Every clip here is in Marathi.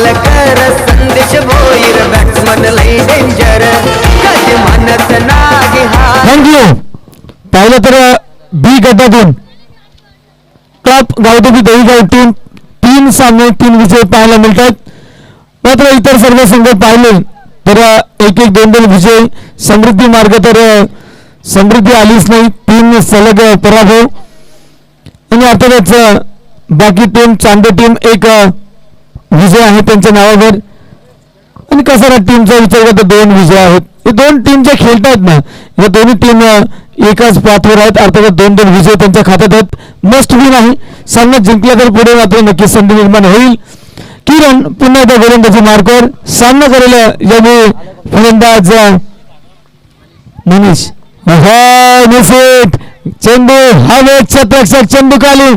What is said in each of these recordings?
मालकर संदेश भोईर बॅट्समन लई डेंजर कधी म्हणत नागे हा. थँक्यू. पाहिलं तर बी गटातून टॉप गावदेवी दहीगाव टीम 3 सामने 3 विजय पाहायला मिळतात. मात्र इतर सर्व संघ पाहिले तर 1-1 2-2 विजय. समृद्धी मार्ग तर समृद्धी आलीच नाही, 3 सलग पराभव. आणि अर्थातच बाकी टीम चांदे टीम 1 विजय आहे त्यांच्या नावावर. आणि कसारा टीमचा विचार करता 2 विजय आहेत. हे 2 टीम जे खेळतात ना, या दोन्ही टीम एकाच पाथवर आहेत. अर्थात 2-2 विजय त्यांच्या खात्यात आहेत. मस्ट विन आहे. सामना जिंकला तर पुढे मात्र नक्की संधी निर्माण होईल. किरण पुन्हा एकदा गोलंदाजी मार्कवर सामना करेल यावेळी फलंदाज मनीष. चेंडू हवेत क्षेत्ररक्षक चेंडू खाली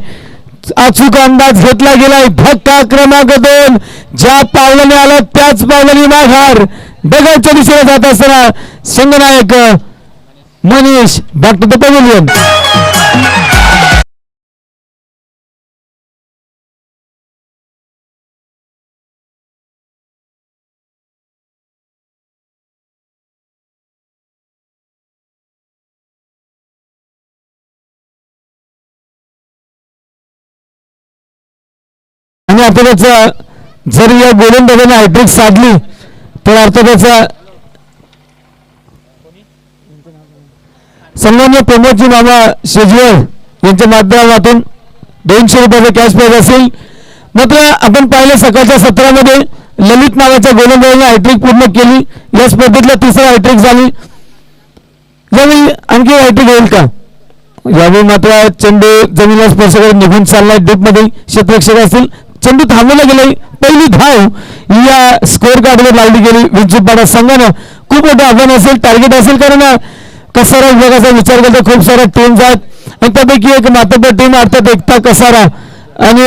अचूक अंदाज घेतला गेलाय. धक्का क्रमांक 2 ज्या पावलाने आला त्याच पावलाने माघार. दगडच्या दिशेने जात असताना संघनायक Manish back to the pavilion. आणि अर्थातच जर या गोलंदाजाने हॅट्रिक साधली तर अर्थातच सन्मान्य प्रमोदजी मामा शेजवर यांच्या माध्यमातून 200 रुपयाचा कॅश प्राइज असेल. मात्र आपण पाहिलं सकाळच्या सत्रामध्ये ललित नावाच्या गोलंदाजाने हॅट्रिक पूर्ण केली. या स्पर्धेतला 3रा हॅट्रिक झाली. यावेळी आणखी हॅट्रिक होईल का? यावेळी मात्र चेंडू जमिनीला स्पर्श करून निघून चाललाय. डीपमध्ये क्षेत्ररक्षक असतील. चेंडू थांबवला गेलाय. पहिली धाव या स्कोअर कार्डवर लावली गेली. विंचूपाडा संघानं खूप मोठं आव्हान असेल, टार्गेट असेल. कारण कसारा विभागाचा विचार करता खूप साऱ्या टीम्स आहेत आणि त्यापैकी एक मातब्बर टीम अर्थात एकता कसारा आणि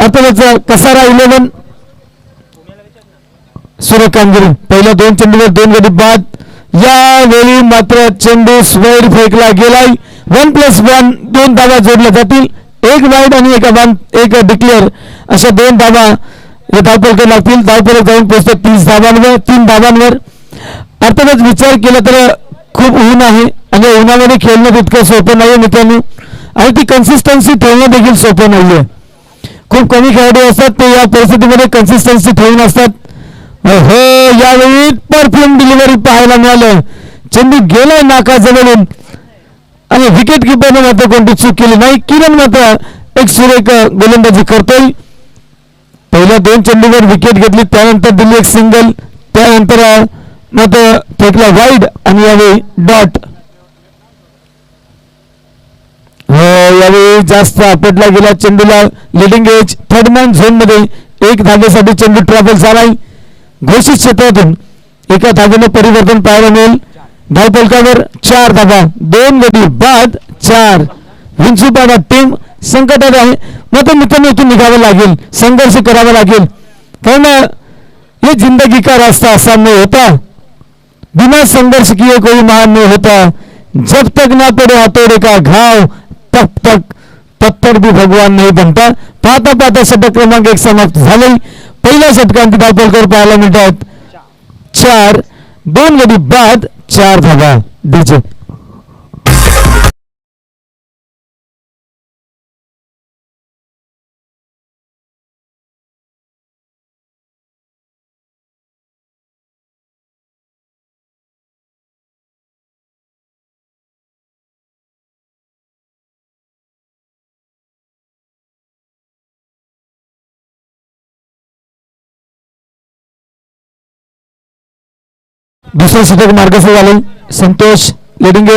अर्थातच कसारा 11 सुरेख कामगिरी. पहिल्या 2 चेंडूवर 2 गडी बाद. यावेळी मात्र चेंडू स्क्वेअर फेकला गेलाय. 1+1 2 धावा जोडल्या जातील. 1 वाईड आणि 1 डिक्लेअर अशा 2 धावा या धावफलकावर लागतील. धावफलक जाऊन पोहोचतात 30 धावांवर 3 धावांवर. अर्थातच विचार केला तर खूप ऊन आहे आणि उन्हामध्ये खेळणं तितकं सोपं नाही मित्रांनो. आणि ती कन्सिस्टन्सी ठेवणं देखील सोपं नाही आहे. खूप कमी खेळाडू असतात ते या परिस्थितीमध्ये कन्सिस्टन्सी ठेवून असतात. हो, यावेळी परफ्यूम डिलिव्हरी पाहायला मिळालं. चेंडू गेलाय नाकाजवळून आणि विकेट किपरने मात्र कोणती चूक केली नाही. किरण मात्र एक सुरेख गोलंदाजी करतोय. पहिल्या 2 चेंडूवर विकेट घेतली, त्यानंतर दिली एक सिंगल, त्यानंतर मात्र फेकला वाईड आणि यावेळी डॉट. यावेळी जास्त आपटला गेला चेंडूला. Leading edge 3rd man zone मध्ये 1 धावेसाठी चेंडू ट्रॅव्हल झालाय. घोषित क्षेत्रातून 1 धावेने परिवर्तन पाहायला मिळेल. धावफलकावर 4 धावा, 2 गडी बाद, 4. विंचूपाडा टीम संकटात आहे. मात्र मित्रांनो इथून निघावं लागेल, संघर्ष करावा लागेल. कारण ये जिंदगी का रास्ता आसान नहीं होता. बिना संघर्ष किए कोई महान नहीं होता. जब तक ना पड़े हथौड़े का घाव तब तक पत्थर भी भगवान नहीं बनता. पाहता पाहता षटक क्रमांक 1 समाप्त झाले. पहिल्या षटकांत धावफलकावर पाहायला मिळतात 4, 2 गडी बाद, 4 धावा. डीजे दुसरे षटक मार्गस्थ झाले. संतोष लिडिंग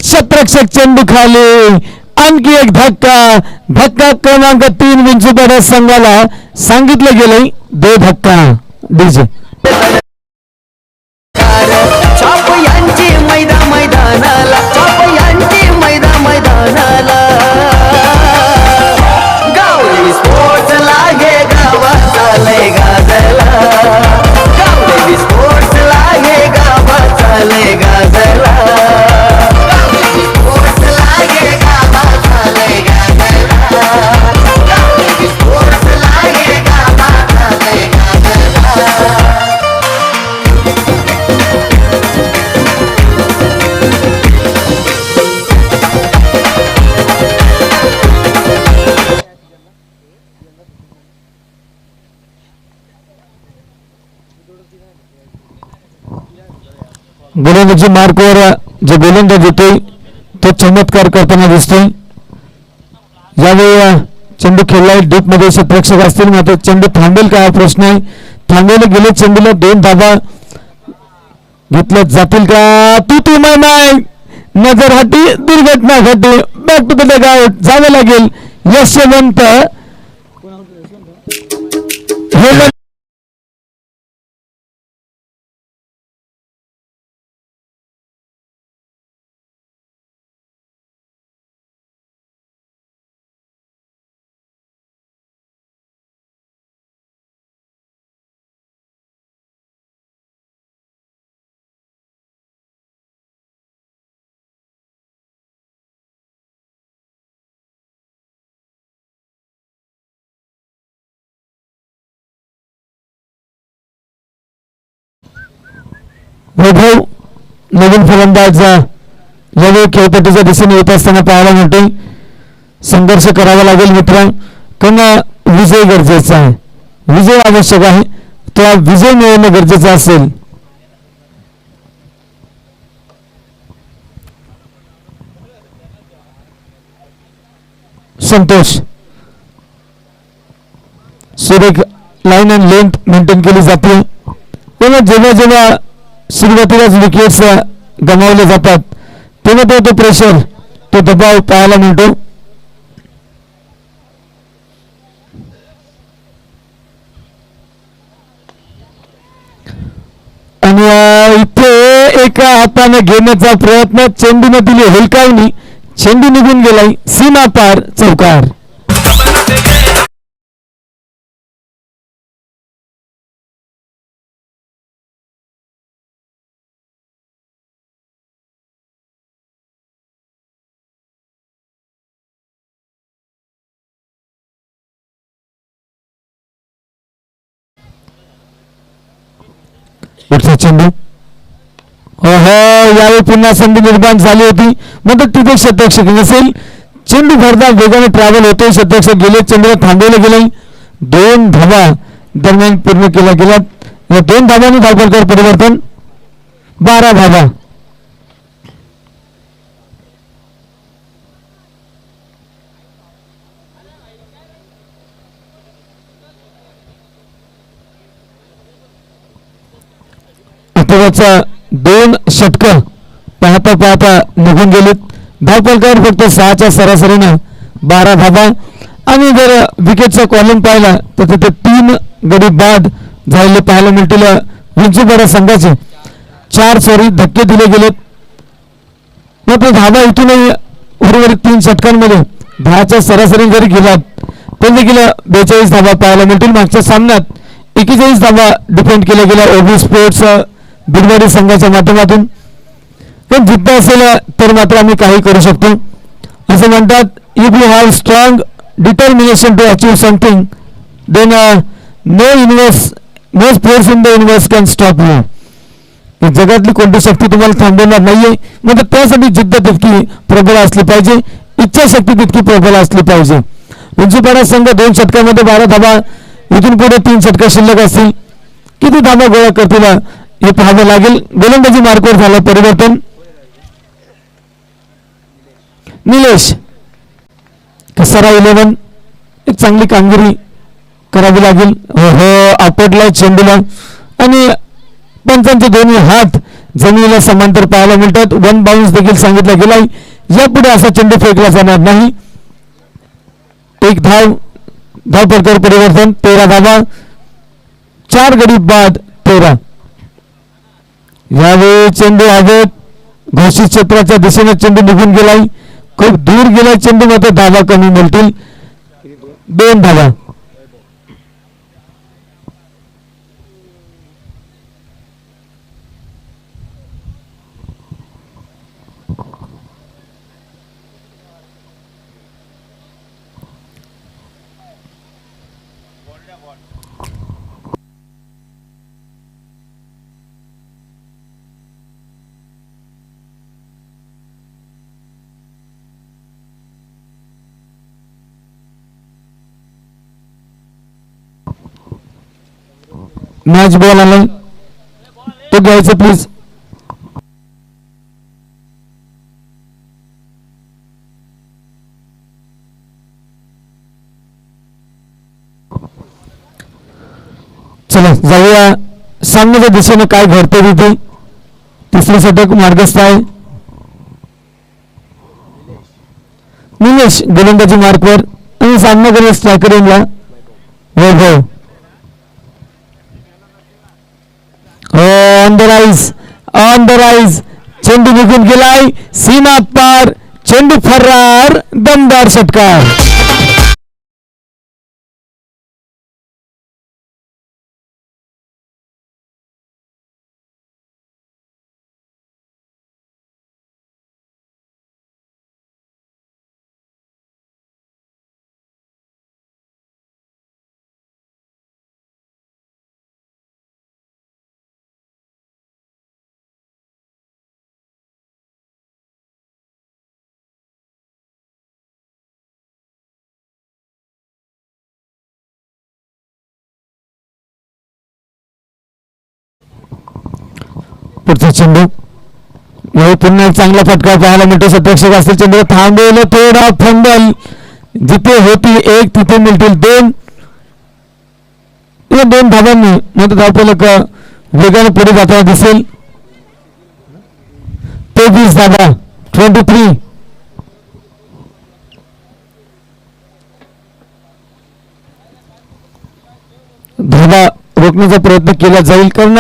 क्षेत्ररक्षक चेंडू खाली. आणखी एक धक्का क्रमांक 3 विंचूपाडा संघाला सांगितलं गेलंय 2 धक्का. डीजे मैदानाला गावदेवी स्पोर्ट्स लागे गावाचा लय गाजला. गावदेवी स्पोर्ट्स लागे गावाचा लय गाजला. गावदेवी स्पोर्ट्स लागे गावाचा लय गाजला. गावदेवी स्पोर्ट्स लागे गावाचा गोलंदाजी मार्कवर जे गोलंदाज येतोय तो चमत्कार करताना दिसतोय. यावेळी चेंडू खेळलाय डीप मध्ये क्षेत्ररक्षक असतील मात्र चेंडू थांबेल का हा प्रश्न आहे. थांबवले गेले चेंडूला 2 धाबा घेतल्या जातील का. तू नाही नजर हटी दुर्घटना घडली. बॅक टू द डगआउट जावं लागेल. यशवंत वैभव नवीन फलंदाज यावेळी खेळपट्टीच्या दिशेने येत असताना पाहायला मिळते. संघर्ष करावा लागेल मित्र कारण विजय गरजेचा आहे. विजय आवश्यक आहे. तो विजय मिळवणं गरजेचं असेल. संतोष सुरेख लाईन अँड लेंथ मेंटेन केली जाते. तेव्हा जेव्हा सुरुवातीलाच विकेट्स गमावले जातात तेव्हा तो प्रेशर तो दबाव पाहायला मिळतो. आणि इथे एका हाताने घेण्याचा प्रयत्न चेंडूने दिली हुलकावणी. चेंडू निघून गेलाय सीमा पार चौकार. चेंडू यावेळी पुन्हा संधी निर्माण झाली होती म्हणजे तिथे क्षेत्ररक्षक नसेल. चेंडू भरदा वेगाने ट्रॅव्हल होतोय. क्षेत्ररक्षक गेले चेंडूला थांबवले गेले. 2 धावा दरम्यान पूर्ण केल्या गेल्या. 2 धावांनी धावफलकावर परिवर्तन 12 धावा. अथवाचा 2 षटकं पाहता पाहता निघून गेलीत. धावफलकावर फक्त 6च्या सरासरीनं 12 धावा. आणि जर विकेटचा कॉलम पाहिला तर तिथे 3 गडी बाद झालेले पाहायला मिळतील. विंचूपाडा संघाचे 4 धक्के दिले गेलेत. मात्र धावा इथूनही उर्वरित 3 षटकांमध्ये 10च्या सरासरी जरी गेलात तर देखील 42 धावा पाहायला मिळतील. मागच्या सामन्यात 41 धावा डिफेंड केल्या गेल्या ओबी स्पोर्ट्स बिरवाडी संघाच्या माध्यमातून. पण जिद्द असेल तर मात्र आम्ही काही करू शकतो असं म्हणतात. If you have strong determination to achieve something then no force in the universe can stop you. जगातली कोणती शक्ती तुम्हाला थांबवणार नाहीये. म्हणजे त्यासाठी जिद्द तितकी प्रबळ असली पाहिजे. इच्छाशक्ती तितकी प्रबळ असली पाहिजे. विंचूपाडा संघ 2 षटकामध्ये 12 धावा. इथून पुढे 3 षटकं शिल्लक असतील. किती धावा गोळा करतील हे पाहावं लागेल. गोलंदाजी मार्कवर झालं परिवर्तन. निलेश कसरा 11 एक चांगली कामगिरी करावी लागेल. आपटलाय चेंडूला आणि पंचांचे दोन्ही हात जमिनीला समांतर पाहायला मिळतात. 1 बाउन्स देखील सांगितला गेलाय. यापुढे असा चेंडू फेकला जाणार नाही. 1 धावफलकावर परिवर्तन 13 धावा. 4 गडी बाद 13. यावेळी चेंडू हवेत घोषित क्षेत्राच्या दिशेने चेंडू निघून गेलाय. खूप दूर गेलाय चेंडू मध्ये धावा कमी मिळतील. 2 धावा. मॅच बॉल आलाय तो घ्यायचं प्लीज. चला जाऊया सामन्याच्या दिशेने काय घडते तिथे. तिसरे षटक मार्गस्थ आहे. निलेश गोलंदाजी मार्कवर आणि सामना करेल स्ट्रायकर येऊनला वैभव. ऑन द राईज चेंडू निघून गेलाय सीमा पार. चेंडू फरार. दमदार षटकार. पुढचा चेंडू यावेळी पुन्हा एक चांगला फटका पाहायला मिळतो. सतरक्षक असतील चेंडू थांबवलं. थोडा फंबल. जिथे होती एक तिथे मिळतील दोन. या दोन धावांनी मोठं धावफलक वेगाने पुढे जाताना दिसेल. 23 धावा 23. धावा रोखण्याचा प्रयत्न केला जाईल कारण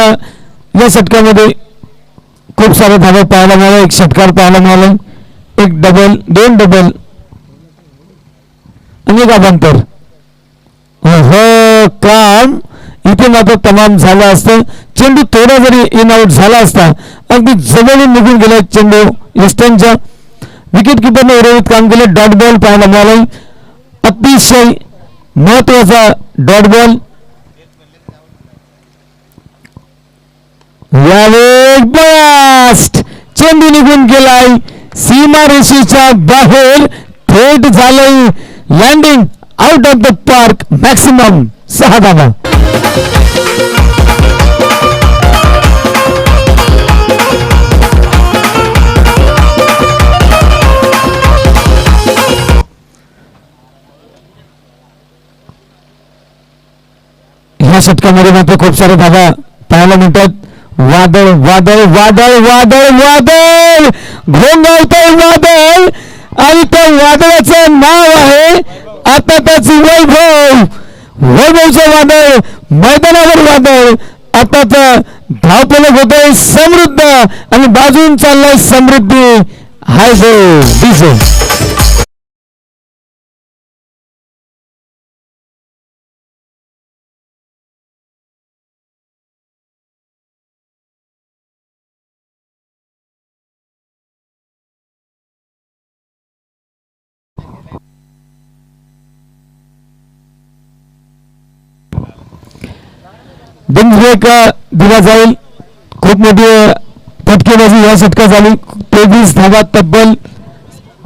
या षटकामध्ये खूप सारे धावा पाहायला मिळाले. एक षटकार पाहायला मिळाले. एक डबल, दोन डबल आणि एक अभांतर. हो काम इथे मात्र तमाम झालं असतं. चेंडू थोडा जरी इन आउट झाला असता अगदी जवळून निघून गेला चेंडू. वेस्टर्नच्या विकेट किपरने उर्वरित काम केलं. डॉट बॉल पाहायला मिळाला. अतिशय महत्वाचा डॉट बॉल. यावेळी ब्लास्ट. चेंडू निघून गेलाय सीमा रेषेच्या बाहेर. थेट झालंय landing out of the park. Maximum 6 धावा. ह्या षटकामध्ये मात्र खूप सारे धावा पाहायला मिळतात. वादळ वादळ वादळ वादळ वादळ घोंगावतंय वादळ आणि त्या वादळाचं नाव आहे आता त्याची वैभव. वैभवचं वादळ. मैदानावर वादळ. आता तर धावफलक होतंय समृद्ध आणि बाजून चाललाय समृद्धी. हाय डीजे. बिनब्रेक दिला जाईल. खूप मोठी फटकेबाजी या षटकात झाली. 23 धावा तब्बल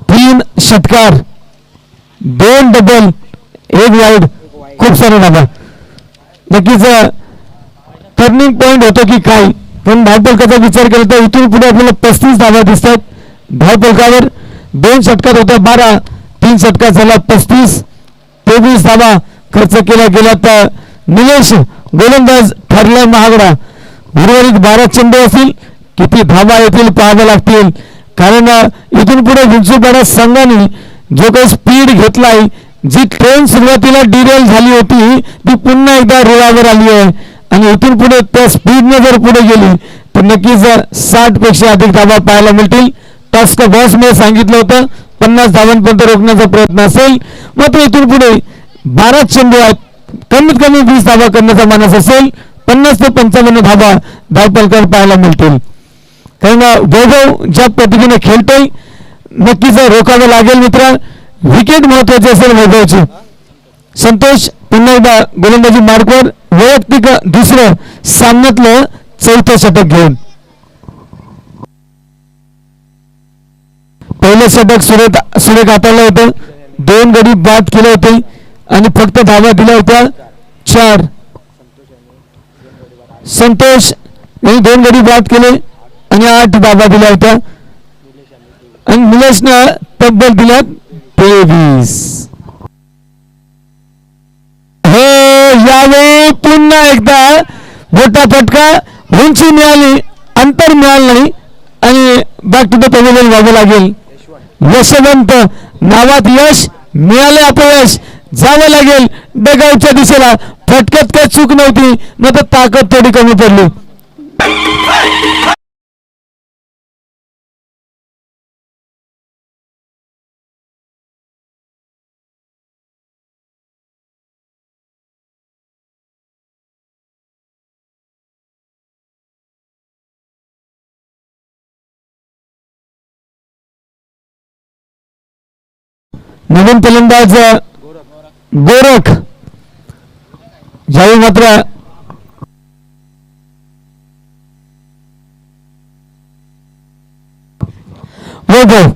3 षटकार 2 डबल 1 वाईड. खूप सारे धावा. नक्कीच टर्निंग पॉइंट होतो की काय. पण धावफलकाचा विचार केला तर इथून पुढे आपल्याला 35 धावा दिसतात. धावफलकावर 2 षटकात होत्या 12. 3 षटकात झाला 35. 23 धावा खर्च केला गेला तर निलेश गोलंदाज ठरलाय महागडा. उर्वरित 12 चेंडू असतील. किती धावा येतील पाहाव्या लागतील कारण इथून पुढे विंचूपाडा संघाने जो काही स्पीड घेतलाय. जी ट्रेन सुरुवातीला डिरेल झाली होती ती पुन्हा एकदा रुळावर आली आहे आणि इथून पुढे त्या स्पीडने जर पुढे गेली तर नक्कीच 60 पेक्षा अधिक धावा पाहायला मिळतील. टास्क बॉस मी सांगितलं होतं 50 धावांपर्यंत रोखण्याचा प्रयत्न असेल. मात्र इथून पुढे 12 चेंडू आहेत. कमीत कमी 20 धावा करण्याचा मानस असेल. 50 ते 55 धावा धावफलकावर पाहायला मिळतील. कारण वैभव ज्या पद्धतीने खेळतोय नक्कीच रोखावं लागेल मित्र. विकेट महत्वाची असेल वैभवची. संतोष पुन्हा एकदा गोलंदाजी मार्कवर वैयक्तिक दुसरं सामन्यातलं 4थं षटक घेऊन. पहिलं षटक सुरेख हाताळलं होतं. 2 गडी बाद केले होते आणि फक्त धावा दिल्या होत्या 4. संतोष यांनी 2 गडी बाद केले आणि 8 धावा दिल्या होत्या आणि निलेशनं तब्बल दिल्या 23. हो यावेळी पुन्हा पुन्हा एकदा मोठा फटका, उंची मिळाली, अंतर मिळालं नाही आणि बॅक टू द पॅव्हिलियन व्हावं लागेल. यशवंत नावात यश मिळाले, अपयश जावं लागेल डगआउटच्या दिशेला. फटक्यात काही चूक नव्हती, मात्र ताकद थोडी कमी पडली. नवीन फलंदाज गोरख यावेळी मात्र वैभव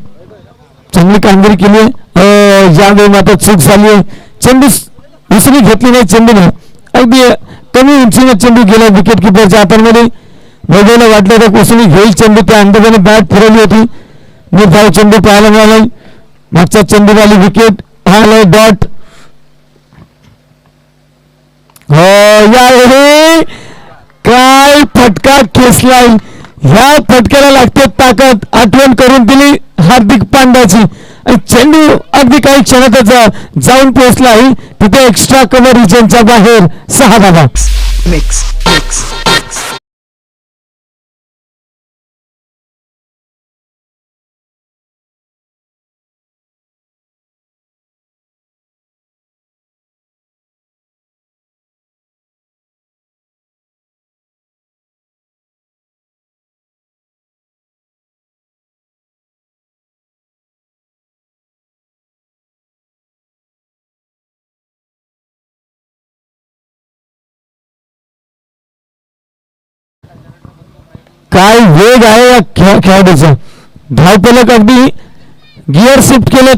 चांगली कामगिरी केली आहे. यावेळी मात्र चूक झाली आहे. चेंडू उसरी घेतली नाही, चेंडूने अगदी कमी उंचीने चेंडू गेला विकेट किपरच्या हातांमध्ये. वैभवला वाटलं तर उसरी घेईल चेंडू, त्या अंदाजाने बॅट फिरवली होती. निर्धाव चेंडू पाहायला मिळाला. मागच्या चेंडूवाली विकेट, हा डॉट. हो यावेळी काय फटका खेचलाय. ह्या फटक्याला लागते ताकद. आठवण करून दिली हार्दिक पांड्याची आणि चेंडू अगदी काही क्षणातच जाऊन पोहोचला आहे तिथे एक्स्ट्रा कव्हर रिजनच्या बाहेर. 6 धावा. काय वेग आहे या खेळाडूचा. धावपलक अगदी गिअर शिफ्ट केलं,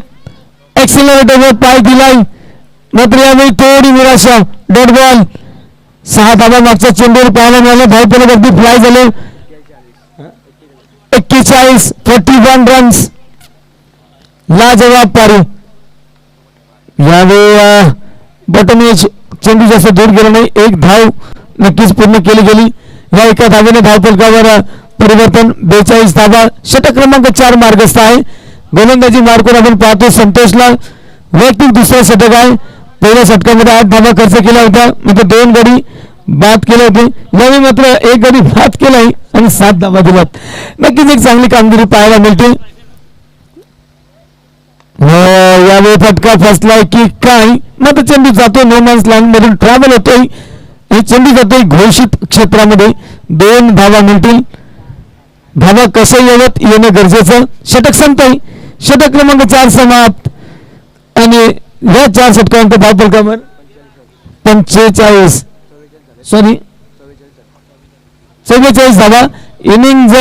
एक्सिलरेटरवर पाय दिलाय, मात्र यावेळी थोडी निराशा. Dot ball. 6 धावा मागच्या चेंडूवर पाहायला मिळाला. धावपलक अगदी फ्लाय झाले. 41 41 रन्स. लाजवाब पारी. यावेळी बटन एज चेंडू जास्त दूर गेला नाही. 1 धाव नक्कीच पूर्ण केली गेली. या एका धावेने धावफलकावर परिवर्तन. 42 धावा. षटक क्रमांक 4 मार्गस्थ आहे. गोलंदाजी मार्कवर आपण पाहतो संतोषला वैयक्तिक दुसरा षटक आहे. पहिल्या षटकामध्ये 8 धावा खर्च केला होता, मात्र 2 गडी बाद केले होते. यावेळी मात्र 1 गडी बाद केलाय आणि 7 धावा दिल्यात. नक्कीच एक चांगली कामगिरी पाहायला मिळते. यावेळी फटका फसलाय की काय, मात्र चेंडू जातो नो मॅन्स लँड मधून ट्रॅव्हल होतोय. चेंडू जातोय घोषित क्षेत्रामध्ये. 2 धावा मिळतील. धावा कसं येणं गरजेचं. षटक संपतंय. षटक क्रमांक 4 समाप्त आणि या 4 षटकांच्या धावफलकावर 44 धावा. इनिंग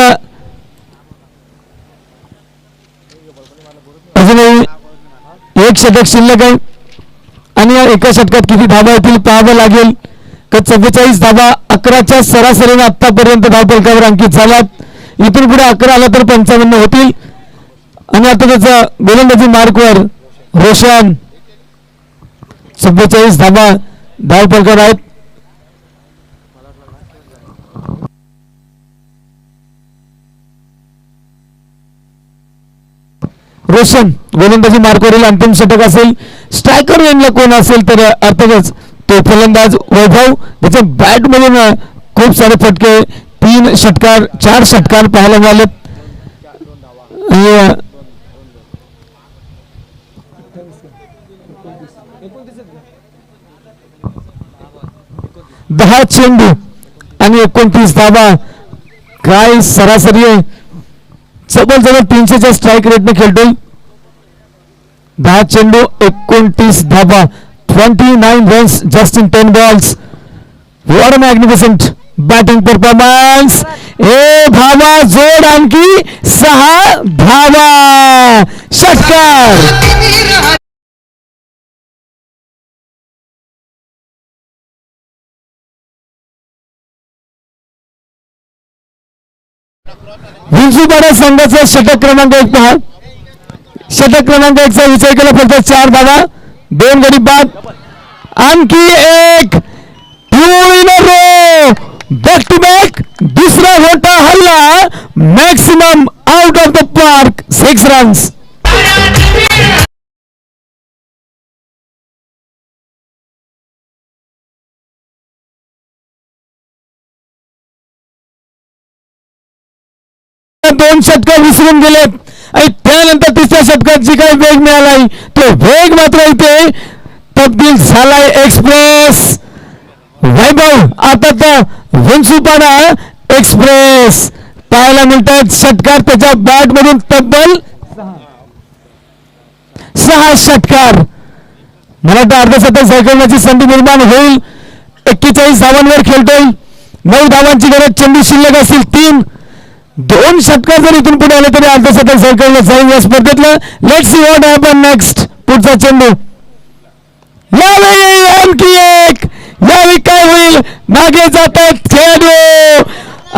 अजूनही 1 षटक शिल्लक आहे आणि या एका षटकात किती धावा येतील पाहावं लागेल. 44 धावा 11च्या सरासरीने आतापर्यंत धावफलकावर अंकित झाल्यात. इथून पुढे 11 आला तर 55 होतील आणि आता त्याचा गोलंदाजी मार्कवर रोशन 44 धावा धावफलकावर आहेत. रोशन गोलंदाजी मार्कवरील अंतिम षटक असेल. स्ट्रायकर एंडला कोण असेल तर अर्थातच तो फलंदाज वैभव. त्याच्या बॅट मधून खूप सारे फटके 3 षटकार 4 षटकार पाहायला मिळाले. 10 चेंडू आणि 29 धावा. काय सरासरी आहे. जवळ 300च्या स्ट्राईक रेटने खेळतोय. 10 चेंडू 29 धावा. 29 runs just in 10 balls. What a magnificent batting performance. धावा जोड आणखी 6 धावा. षटकार. विंचूपाडा संघाचा षटक क्रमांक 1 पहा. षटक क्रमांक 1 चा विचार केला फक्त 4 धावा 2 गडी बाद. आणखी एक in a row, back to back, दूसरा मोठा हल्ला, maximum out of the park, 6 runs. दोन षटकं विसरून गेलेत आणि त्यानंतर तिसऱ्या षटकाची काही वेग मिळालाय तो वेग मात्र इथे तब्दील झालाय. एक्सप्रेस वैभव आता तर विंचूपाडा एक्सप्रेस पाहायला मिळतात. षटकार त्याच्या बॅट मधून तब्बल 6 षटकार. मला वाटतं अर्धशतक झळकवण्याची संधी निर्माण होईल. 41 धावांवर खेळतोय. 9 धावांची गरज. चेंडू शिल्लक असतील 3. 2 षटकार जर इथून पुढे आले तरी अर्धशतक झळकवलं जाईल या स्पर्धेतलं. Let's see what happen next. पुढचा चेंडू यावेळी आणखी एक. यावेळी काय होईल. मागे जातात खेळाडू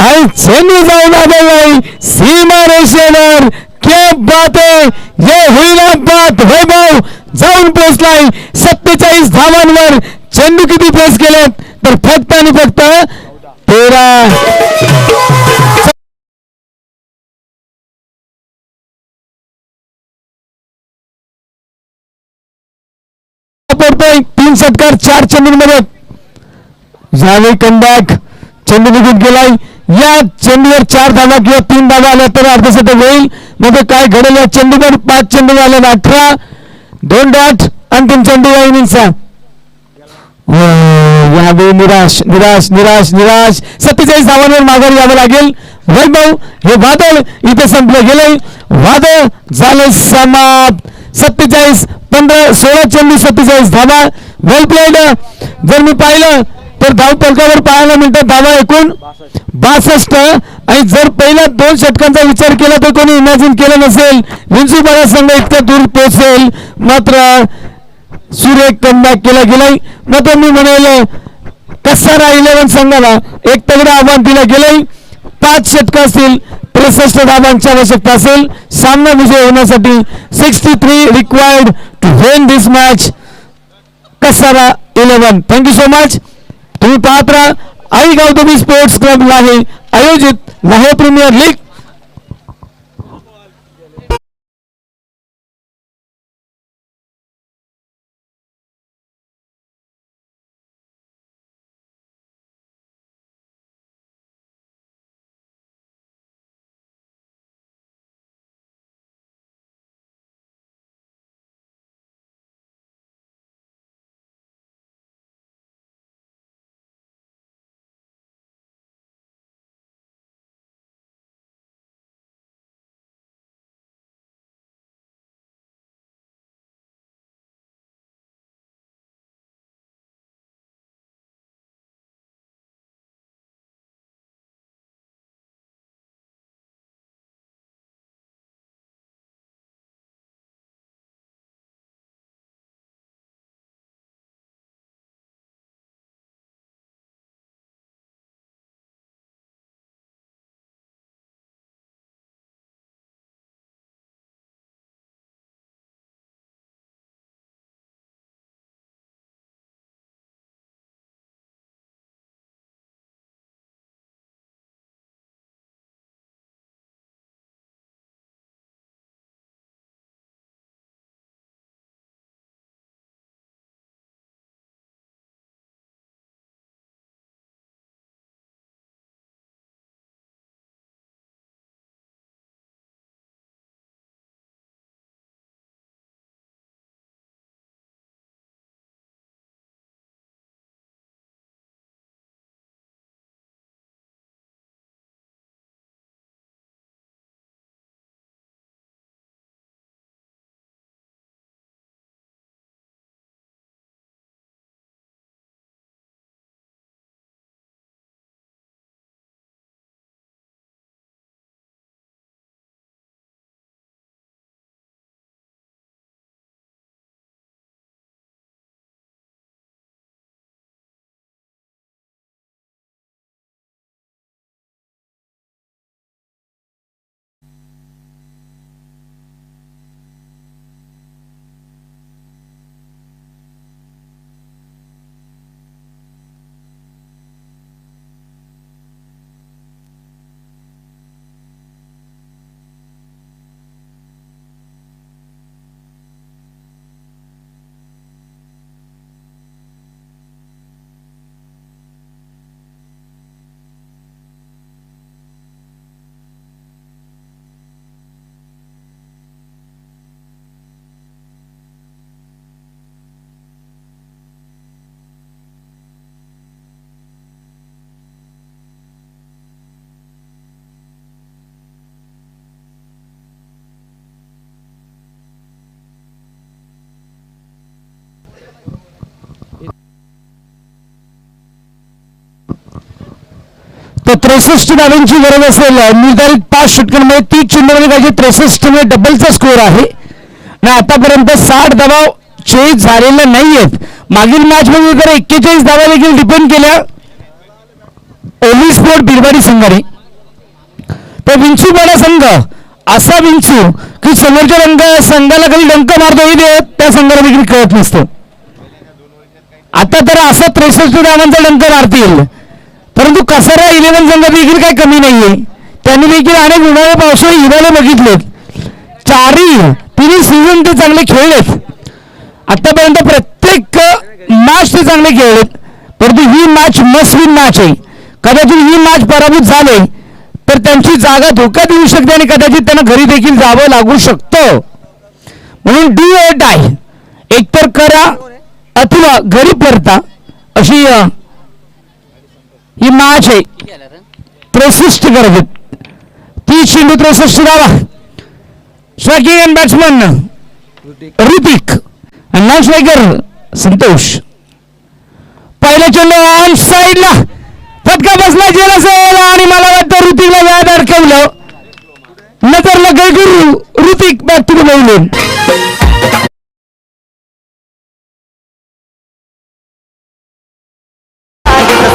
आणि चेंडू जाऊन आलेला सीमा रेषेवर. क्या बात है. ये होईल बात. वैभव जाऊन पोहोचलाय 47 धावांवर. चेंडू किती प्रेस केलेत तर फक्त आणि फक्त 13. पडतोय 3 षटकार 4 चेंडूंमध्ये. यावेळी कमबॅक. चेंडू निघून गेलाय. या चेंडूवर 4 धावा किंवा 3 धावा आल्या तर अर्धशतक होईल. मग काय घडेल या चेंडूवर. 5 चेंडू आले 18. 2 डॉट. अंतिम चेंडू या इनिंगचा. यावेळी निराश निराश निराश निराश. 47 धावांवर माघार यावं लागेल. वैभव हे वादळ इथे संपलं गेलंय. वादळ झालं समाप्त. 47 15 16 चेंडू 47 धावा. वेल प्लेड. जर मी पाहिलं तर धावपलकावर पाहायला मिळतात धावा एकूण 62. आणि जर पहिल्या 2 षटकांचा विचार केला तर कोणी इमॅजिन केलं नसेल विंचूपाडा संघ इतक्या दूर पोहोचेल. मात्र सुरेख कमबॅक केला गेलाय. मात्र मी म्हणेल कसारा 11 संघाला एक तगडं आव्हान दिलं गेलंय. 5 षटकं असतील. 63 धावांची आवश्यकता असेल सामना विजय होण्यासाठी. 63 required to win this match. कसारा 11. Thank you so much. तुम्ही पाहत राहा आई गौतमी स्पोर्ट्स क्लब लाहे आयोजित लाहे प्रीमियर लीग तर 63 धावांची गरज असेल निर्धारित 5 षटकांमध्ये 30 चेंडूमध्ये पाहिजे 63 मध्ये डबलचा स्कोअर आहे आणि आतापर्यंत 60 धावा चेज झालेल्या नाहीयेत. मागील मॅच मध्ये तर 41 धावा देखील डिपेंड केल्या ओली स्पोर्ट बिरवाडी संघाने. तर विंचू बडा संघ असा विंचू की समोरच्या संघाला काही डंक मारतो हे त्या संघाला देखील कळत नसतं. आता तर असा 63 धावांचा डंक मारतील परंतु कसारा 11 संघ देखील काही कमी नाहीये. त्यांनी देखील अनेक उन्हाळ्या पावसाळी हिवाळे बघितलेत. तिन्ही सीझन ते चांगले खेळलेत. आतापर्यंत प्रत्येक मॅच ते चांगले खेळलेत परंतु ही मॅच मस्ट विन मॅच आहे. कदाचित ही मॅच पराभूत झाले तर त्यांची जागा धोक्यात येऊ शकते आणि कदाचित त्यांना घरी देखील जावं लागू शकतं. म्हणून डू ऑर डाय एकतर करा अथवा घरी परता अशी ही मॅच आहे. 63 गरजेत 30 चेंडू 63 धावा. स्ट्रायकिंग अँड बॅट्समन ऋतिक आणि नॉन स्ट्रायकर संतोष. पहिला चेंडू ऑन साईडला फटका बसला जेल असेल आणि मला वाटतं ऋतिकला याद अडकवलं. नजरला गैगुरु Hrithik back to the bowling.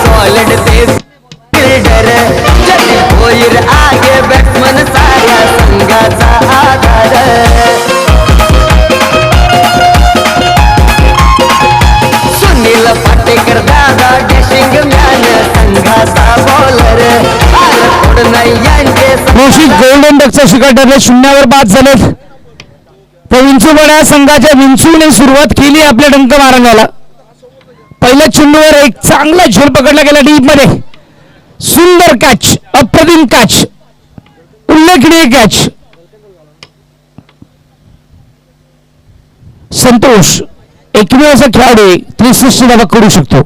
Solid तेज बिल्डर जती भोईर आगे बॅट्समन साऱ्या संघाचा आधार. सुनील पाटेकर दादा डॅशिंग मॅन संघाचा बॉलर आरकोड नाही यांचे रोशित गोल्डन डकचा शिकार ठरले 0वर बाद झालेत. तर विंचूबड्या संघाच्या विंचूने सुरुवात केली आपल्या डंक मारण्याला. पहिल्या चेंडूवर एक चांगला झेल पकडला गेला डीप मध्ये. सुंदर कॅच अप्रतिम कॅच उल्लेखनीय कॅच. संतोष एकमेव असा खेळाडू 63 धावा करू शकतो.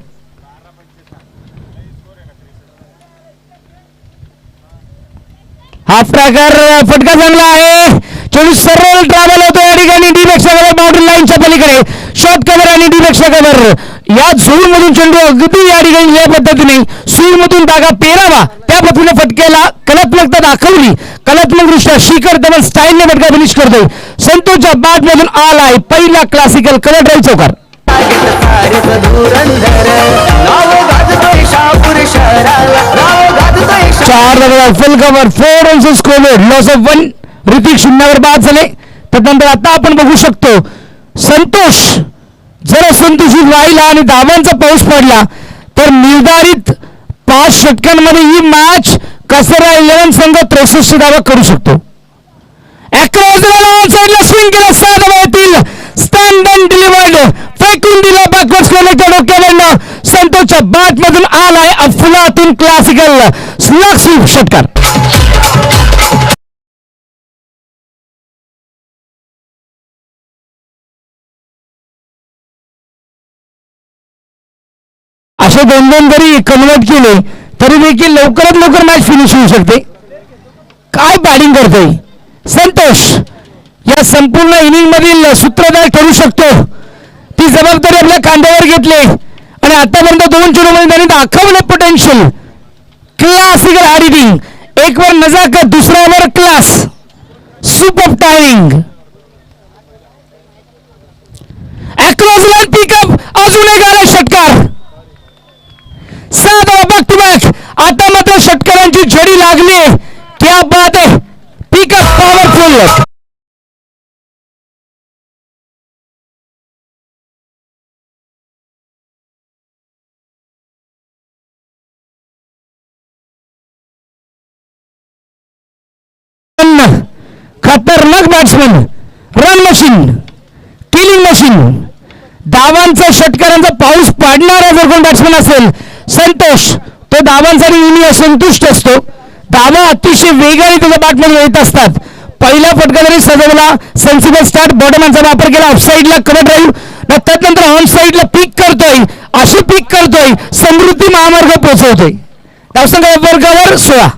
हाफ ट्रॅकर फटका चांगला आहे. चेंडू सरळ ट्रॅव्हल होतो या ठिकाणी डीपेक्षा कव्हर बाउंड्री लाईनच्या पलीकडे शॉर्ट कव्हर आणि डीपेक्षा कव्हर या झोन मधून चेंडू अगदी या ठिकाणी या पद्धतीने सूर मधून धागा पेरावा त्या पद्धतीने फटक्याला कलात्मकता दाखवली. कलात्मक दृष्ट्या शिखर धवन स्टाईलने फटका फिनिश करतोय. संतोषच्या बॅट मधून आलाय पहिला क्लासिकल कव्हर ड्राईव्ह चौकार. चार धावा full cover 4 runs score loss of 1. Hrithik 0वर बाद झाले. त्यानंतर आता आपण बघू शकतो संतोष जर संतोषित राहिला आणि धावांचा पाऊस पडला तर निर्धारित 5 षटकांमध्ये ही मॅच कसारा 11 संघ 63 धावा करू शकतो. साईडला स्विंग केला 6 धावा येतील. स्टँड अँड डिलिव्हर्ड फेकून दिला बॅकवर्ड स्कोअरच्या डोक्यावरनं. संतोषच्या बॅट मधून आलाय अफलातून क्लासिकल स्लॅग स्वीप षटकार. असे 2-2 जरी कन्वर्ट केले तरी देखील लवकरात लवकर मॅच फिनिश होऊ शकते. काय बॅटिंग करतोय संतोष. या संपूर्ण इनिंग मधील सूत्रधार ठरू शकतो. ती जबाबदारी आपल्या खांद्यावर घेतली आणि आतापर्यंत 2 चेंडूमध्ये त्यांनी दाखवलं पोटेन्शियल. Classical Hardinge. एक वर नजाकत दुसऱ्यावर class. Super timing. Across line pickup अजून एक आला षटकार. 7 बॅक टू बॅक. आता मात्र षटकारांची झडी लागली. क्या बात आहे. Pickup powerful. खतरनाक batsman. Run machine killing machine. धावांचा षटकारांचा पाऊस पाडणारा जर कोण बॅट्समन असेल संतोष तो धावांचा नेहमी असंतुष्ट असतो. धावा अतिशय वेगाने त्याच्या बॅटमध्ये येत असतात. पहिला फटका जरी सजवला सेन्सिबल स्टार्ट बॉटमॅनचा वापर केला ऑफसाईडला कव्हर ड्राईव्ह त्यानंतर ऑन साईडला पिक करतोय. अशी पिक करतोय समृद्धी महामार्ग पोहोचवतोय. धावसंख्या वर्गावर 16.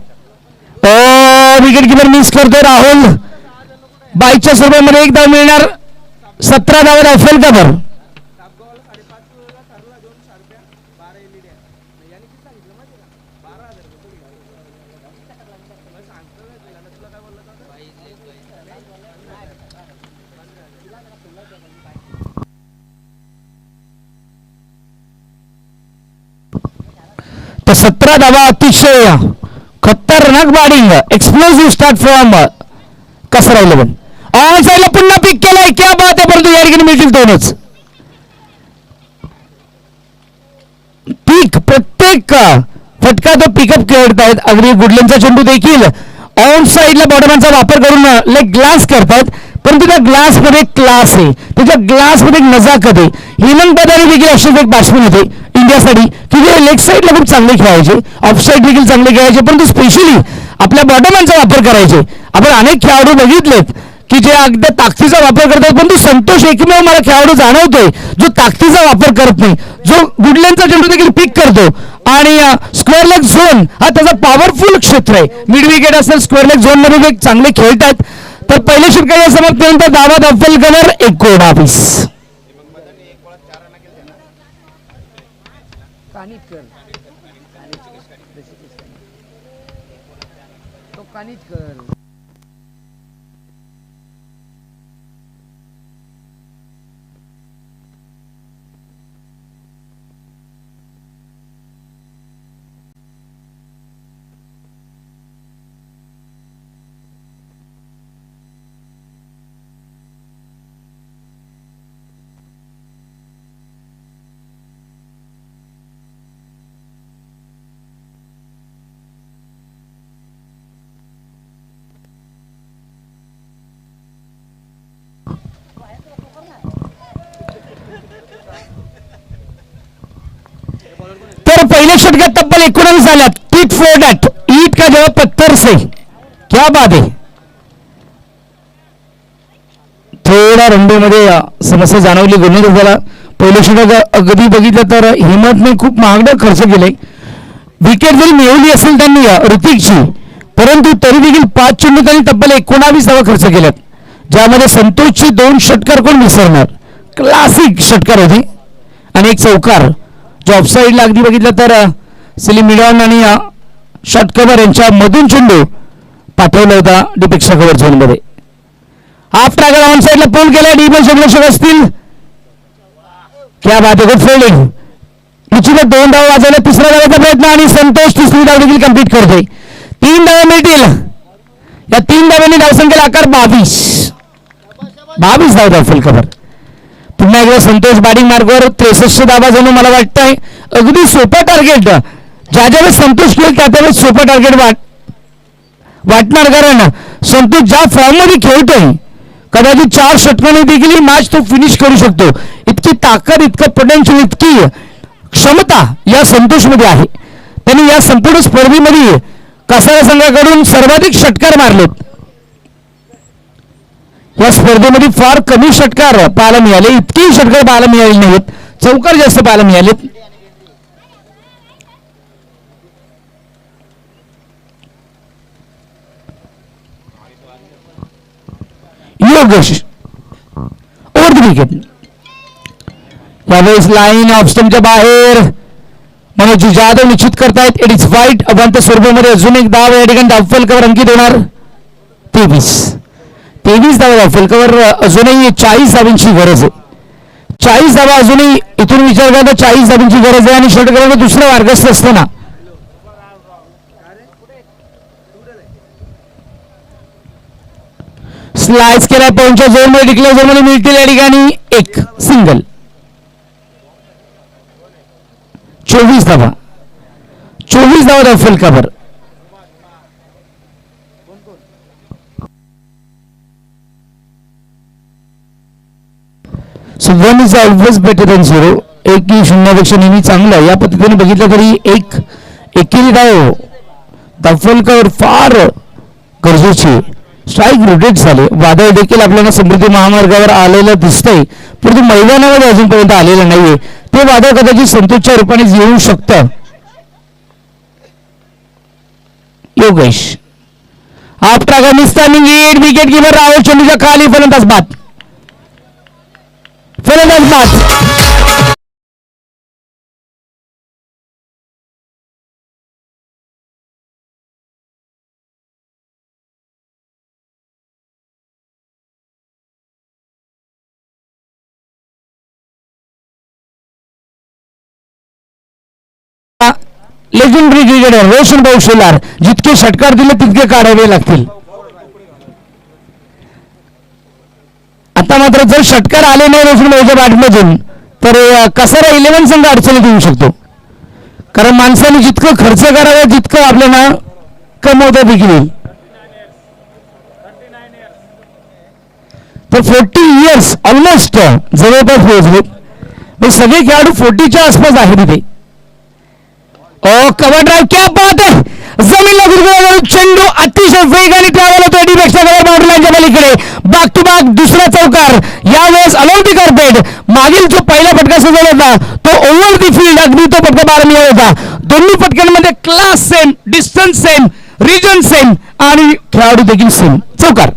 विकेट किपर मिस करतोय राहुल. 22च्या स्वरूपामध्ये 1 धाव मिळणार. 17 धावा रायफल कव्हर. तर 17 धावा अतिशय खतरनाक बॅटिंग एक्सप्लोसिव्ह स्टार्ट फ्रॉम कसरा 11 ऑन साईडला पुन्हा पिक केलाय क्या बात आहे परंतु या ठिकाणी मिळतील दोनच पीक प्रत्येक फटका तो पिकअप खेळतायत अगदी गुडलेनचा चेंडू देखील ऑन साईडला बॉटमांचा वापर करून लेग ग्लास करतायत परंतु त्या ग्लास मध्ये क्लास आहे त्याच्या ग्लास मध्ये एक नजाकत आहे हेमंत बदानी देखील असेच एक बॅट्समन होते इंडियासाठी की जे लेग साईडला खूप चांगले खेळायचे ऑफ साईड देखील चांगले खेळायचे परंतु स्पेशली आपल्या बॉटमांचा वापर करायचे आपण अनेक खेळाडू बघितलेत की जे अगदी ताकदीचा वापर करतात परंतु संतोष एकमेव मला खेळाडू जाणवतोय जो ताकदीचा वापर करत नाही जो गुडलेनचा चेंडू देखील पिक करतो आणि स्क्वेअर लेग झोन हा त्याचा पॉवरफुल क्षेत्र आहे मिड विकेट असेल स्क्वेअर लेग झोन मध्ये ते चांगले खेळतात तर पहिले षटकाच्या समाप्तीनंतर दावा अफजलकवर 19 तर पहिल्या षटकात तब्बल 19 झाल्या टिट फॉर डॅट ईट का जवाब पत्थर से क्या बात आहे थोडा रंडेमध्ये समस्या जाणवली गोलंदाजाला पहिल्या षटकात अगदी बघितलं तर हिमतने खूप महागडं खर्च केले विकेट जरी मिळवली असेल त्यांनी ऋतिकची परंतु तरी देखील 5 चेंडू त्यांनी तब्बल 19 धावा खर्च केल्यात ज्यामध्ये संतोषची 2 षटकार कोण विसरणार क्लासिक षटकार होते आणि एक चौकार जो ऑफसाईडला अगदी बघितलं तर सलीम मिडॉन आणि षटकवर यांच्या मधून चेंडू पाठवला होता डीपेक्षा कव्हर झोन मध्ये हाफ ट्रॅगर ऑन साईडला पूल केला डीपल क्षेत्ररक्षक असतील क्या बात आहे गुड फिल्डिंग निश्चितच 2 धावा वाजवल्या तिसऱ्या धावाचा प्रयत्न आणि संतोष तिसरी धाव देखील कंप्लीट करतोय 3 धावा मिळतील या 3 धावांनी धावसंख्येला आकार 22 धाव फुल कव्हर पुन्हा एकदा संतोष बॅटिंग मार्गावर 63 धावा जणू मला वाटतंय अगदी सोपं टार्गेट ज्या ज्यावेळेस संतोष खेळ त्या त्यावेळेस सोपं टार्गेट वाटणार कारण संतोष ज्या फॉर्म मध्ये खेळतोय कदाचित 4 षटकांनी देखील ही मॅच तो फिनिश करू शकतो इतकी ताकद इतकं पोटेन्शियल इतकी क्षमता या संतोषमध्ये आहे त्यांनी या संपूर्ण स्पर्धेमध्ये कसारा संघाकडून सर्वाधिक षटकार मारलेत या स्पर्धेमध्ये फार कमी षटकार पाहायला मिळाले इतकेही षटकार पाहायला मिळाले नाहीत चौकार जास्त पाहायला मिळालेत योगेश ओव्हर द विकेट यावेळेस लाईन ऑफ स्टंपच्या बाहेर मनोज जाधव निश्चित करतायत इट इज वाईट अभांत स्वरूपामध्ये अजून एक धाव या ठिकाणी धावफल कवर अंकित होणार 23 धावा धावफल कवर अजूनही 40 धावांची गरज आहे 40 धावा अजूनही इथून विचार करता 40 धावांची गरज आहे आणि षटकाराने दुसरा मार्गस्थ असताना स्लाइस केला पॉईंटच्या झोनमध्ये डिक्लेअर झोनमध्ये मिळतील या ठिकाणी एक सिंगल 24 धावा धावफल cover so 1 is always better than 0 एक ही शून्यापेक्षा नेहमी चांगलं या पद्धतीने बघितलं तरी एक एकेरी धावफल कव्हर फार गरजेची स्ट्राईक रोटेट झाले वादळ देखील आपल्याला समृद्धी महामार्गावर आलेलं दिसतंय परंतु मैदानामध्ये अजूनपर्यंत आलेलं नाहीये ते वादळ कदाचित संतोषच्या रूपाने येऊ शकतं योगेश हाफ ट्रॅगर मिस्टर्निंग विकेट कीपर राहुल चेंडूच्या खाली फलंदाज बाद लेजेंडरी क्रिकेटर रोशन भाऊ शेलार, जितके षटकार दिले तितके काढावे लागतील. आता मात्र जर षटकार आले नाही रोशन भाऊच्या बॅटमधून तर कसारा 11 संघ अडचणीत येऊ शकतो. कारण माणसाने जितकं खर्च करावं तितकं आपल्याला कमवता देखील येईल. तर 40 इयर्स ऑलमोस्ट जवळपास पोहोचले. सगळे खेळाडू 40च्या आसपास आहेत तिथे. कव्हर ड्राईव्ह क्या बात आहे. जमीनला गुरगुळा चेंडू अतिशय वेगाने ट्रॅव्हल होतो एडीपेक्षा कव्हर बाउंड्री लाईनच्या पलीकडे. बॅक टू बॅक दुसरा चौकार. यावेळेस अलॉंग द कार्पेट. मागील जो पहिला फटका सजवला होता तो ओव्हर दी फील्ड अगदी तो फटका 12 मिळाला होता. दोन्ही फटक्यांमध्ये class same, distance same, reason same आणि खेळाडू देखील सेम. चौकार.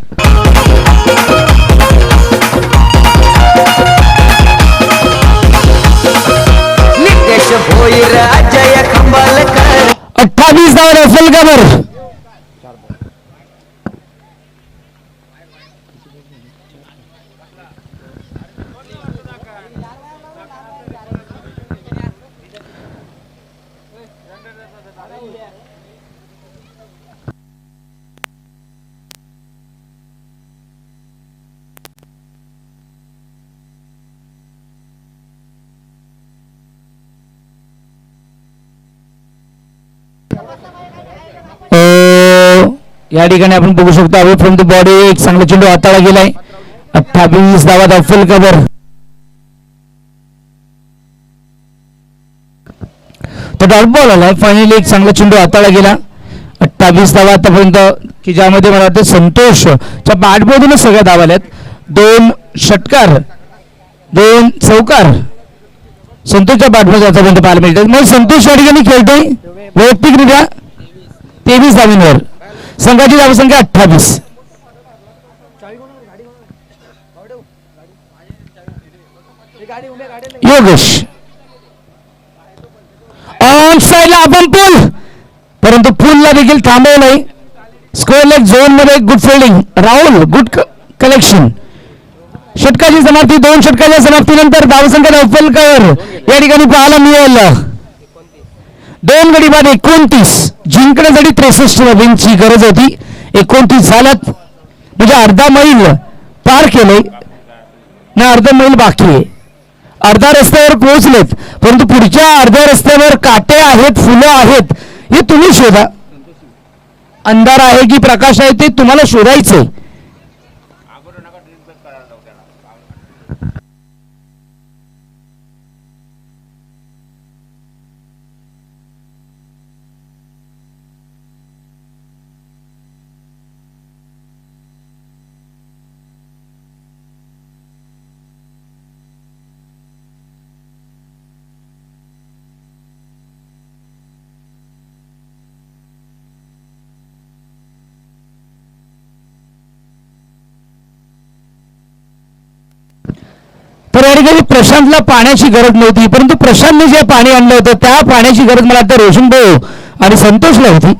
नितेश भोईर अजय खंबालकर 28 धावा रफल कव्हर. या ठिकाणी आपण बघू शकतो अवे फ्रॉम द बॉडी एक चांगला चेंडू हाताळा गेलाय. 28 धावात अफल कव्हर. तो डॉट बॉल आलाय. फायनली एक चांगला चेंडू हाताळा गेला. 28 धावा आतापर्यंत की ज्यामध्ये मला वाटतं संतोषच्या बॅटमधूनच सगळ्या धावा आल्यात. 2 षटकार 2 चौकार संतोषच्या बॅटमध्ये आतापर्यंत पाहायला मिळतात. मग संतोष या ठिकाणी खेळतोय वैयक्तिकरित्या 23 धावांवर. संघाची धावसंख्या 28. योगेश ऑन साईडला आपण पूल, परंतु पूलला देखील थांबवलंय. स्कोअर लेग झोन मध्ये good fielding. Rahul good collection. षटकाची समाप्ती 2 षटकाच्या समाप्तीनंतर धावसंख्या अफल कव्हर या ठिकाणी पाहायला मिळेल. 2 गडी बाद 29. जिंकण्यासाठी 63 रनची गरज होती. 29 झाल्यात म्हणजे अर्धा मैल पार केले ना. अर्धा मैल बाकी आहे. अर्धा रस्त्यावर पोहोचलेत, परंतु पुढच्या अर्ध्या रस्त्यावर काटे आहेत, फुलं आहेत, हे तुम्ही शोधा. अंधार आहे की प्रकाश आहे ते तुम्हाला शोधायचंय. तर या ठिकाणी प्रशांतला पाण्याची गरज नव्हती, परंतु प्रशांतने जे पाणी आणलं होतं त्या पाण्याची गरज मला वाटतं रोशन भाऊ आणि संतोषला होती.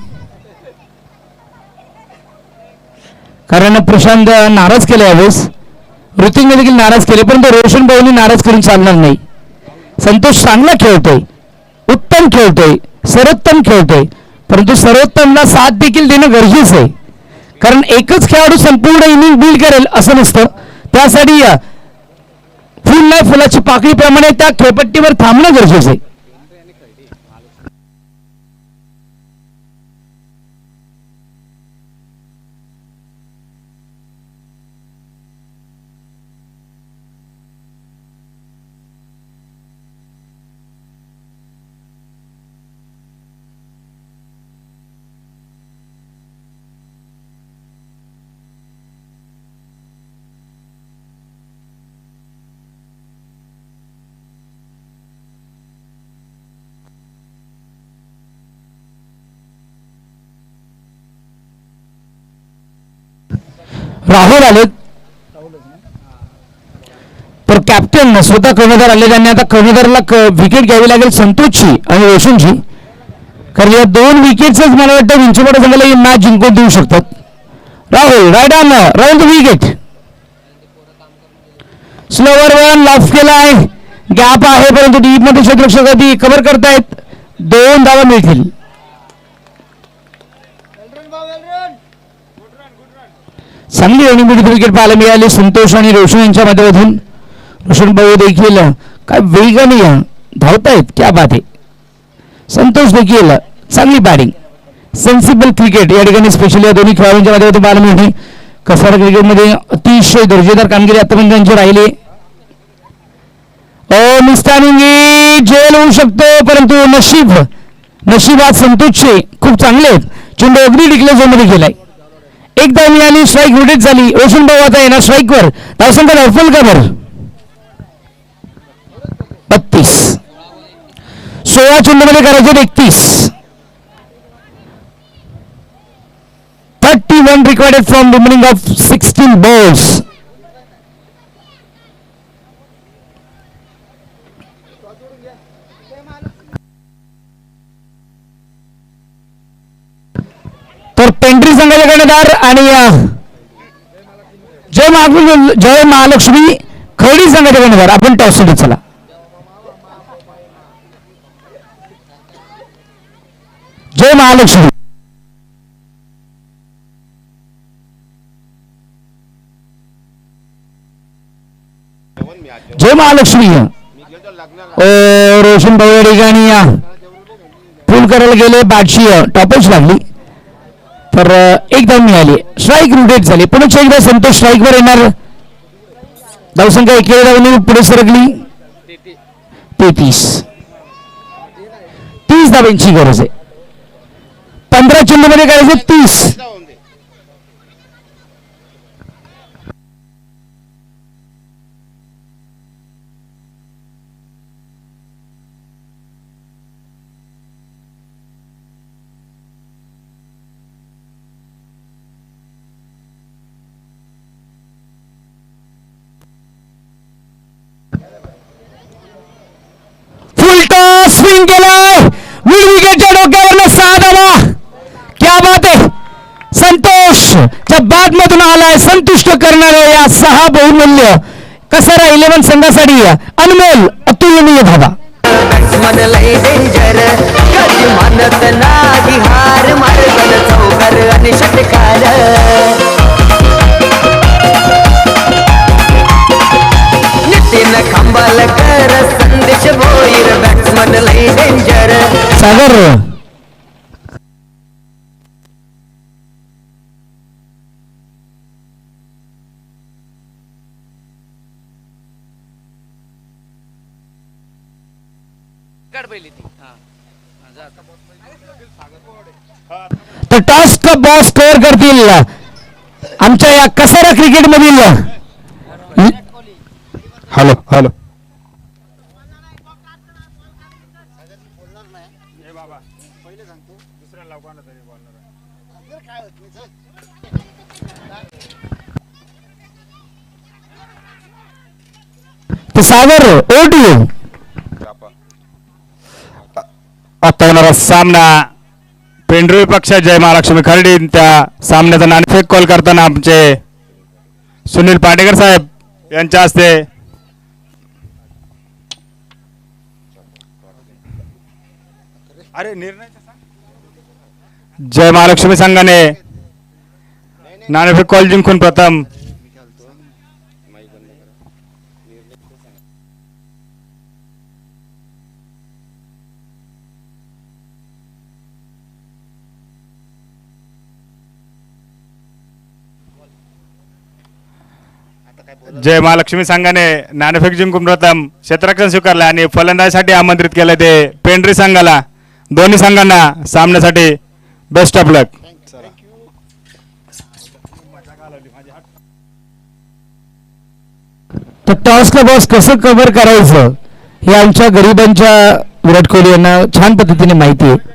कारण प्रशांत नाराज केले यावेळेस, ऋतिकने देखील नाराज केले, परंतु रोशन भाऊनी नाराज करून चालणार नाही. संतोष चांगला खेळतोय, उत्तम खेळतोय, सर्वोत्तम खेळतोय, परंतु सर्वोत्तमला साथ देखील देणं गरजेचं आहे. कारण एकच खेळाडू संपूर्ण इनिंग बिल्ड करेल असं नसतं. त्यासाठी फुल नाही फुलाची पाकळीप्रमाणे त्या खेळपट्टीवर थांबणं गरजेचं आहे. राहुल आले तर कॅप्टन स्वतः कर्णधार आले. त्यांनी आता कर्णधारला विकेट घ्यावी लागेल संतोषची आणि रोशनची. कारण या 2 विकेट्सच मला वाटतं विंचवाडा संघाला ही मॅच जिंकून देऊ शकतात. Rahul right on round the wicket. Slower one लाफ केला आहे. गॅप आहे परंतु डीप मध्ये क्षेत्ररक्षक कव्हर करतायत. 2 धावा मिळतील. चांगली रणनीती विकेट पाहायला मिळाली संतोष आणि रोशन यांच्या माध्यमातून. रोशन भाऊ देखील काय वेगाने धावतायत, क्या बात आहे. संतोष देखील चांगली बॅटिंग, सेन्सिबल क्रिकेट या ठिकाणी स्पेशली या दोन्ही खेळाडूंच्या माध्यमातून पाहायला मिळते. कसारा क्रिकेटमध्ये अतिशय दर्जेदार कामगिरी आतापर्यंत त्यांची राहिली. मिस्टॅनिंग जेल होऊ शकतो, परंतु नशीब आज संतोषचे खूप चांगले आहेत. चेंडू अगदी डिक्लेअर झोनमध्ये गेलाय. एकदा मिळाली, स्ट्राईक रोटेट झाली. रोशन भाऊ आता येणार स्ट्राईकवर. धावसंख्या असेल का बरं? 32. 16 चेंडूमध्ये करायचे 31. 31 required from remaining of 16 balls. तर पेंट्री संघाचे कर्णधार आणि जय महालक्ष्मी खर्डी संघाचे कर्णधार आपण टॉस साठी चला. जय महालक्ष्मी रोशन भाऊ या ठिकाणी पूल करायला गेले. बॅटशी टॉपच लागली, तर एक धाव मिळाली. स्ट्राईक रोटेट झाली. पुन्हा एकदा संतोष स्ट्राईकवर येणार. धावसंख्या 1 धावांनी पुढे सरकली. 30 धावांची गरज आहे. 15 चेंडूमध्ये करायचे 30. स्विंग केलाय. मिड विकेटच्या डोक्यावरनं 6 धावा. क्या बात आहे. संतोषच्या बॅट मधून आलाय संतुष्ट करणारे या 6 बहुमूल्य कसारा 11 संघासाठी अनमोल अतुलनीय धावा. बॅट्समन लय डेंजर, कधी मानत नाही हार, मारगन चौकार आणि षटकार. नितीन खांबालकर, संदेश भोईर, बॅट्समन लय डेंजर. सागर तर टॉस का बॉस स्कोअर करतील आमच्या या कसारा क्रिकेट मधील. हॅलो हॅलो सागर ओटू. आता होणारा सामना पेंढुरी पक्ष जय महालक्ष्मी खर्डी. त्या सामन्याचा नाणेफेक कॉल करताना आमचे सुनील पाटेकर साहेब यांच्या हस्ते जय महालक्ष्मी संघाने नाणेफेक कॉल जिंकून प्रथम जय महालक्ष्मी संघाने नाणेफेक जिंकून प्रथम क्षेत्ररक्षण स्वीकारले आणि फलंदाजीसाठी आमंत्रित केले ते पेंढरी संघाला. दोन्ही संघांना सामन्यासाठी बेस्ट ऑफ लक. तर टॉस का बॉस कसं कव्हर करायचं हे आमच्या गरिबांच्या विराट कोहली यांना छान पद्धतीने माहिती आहे.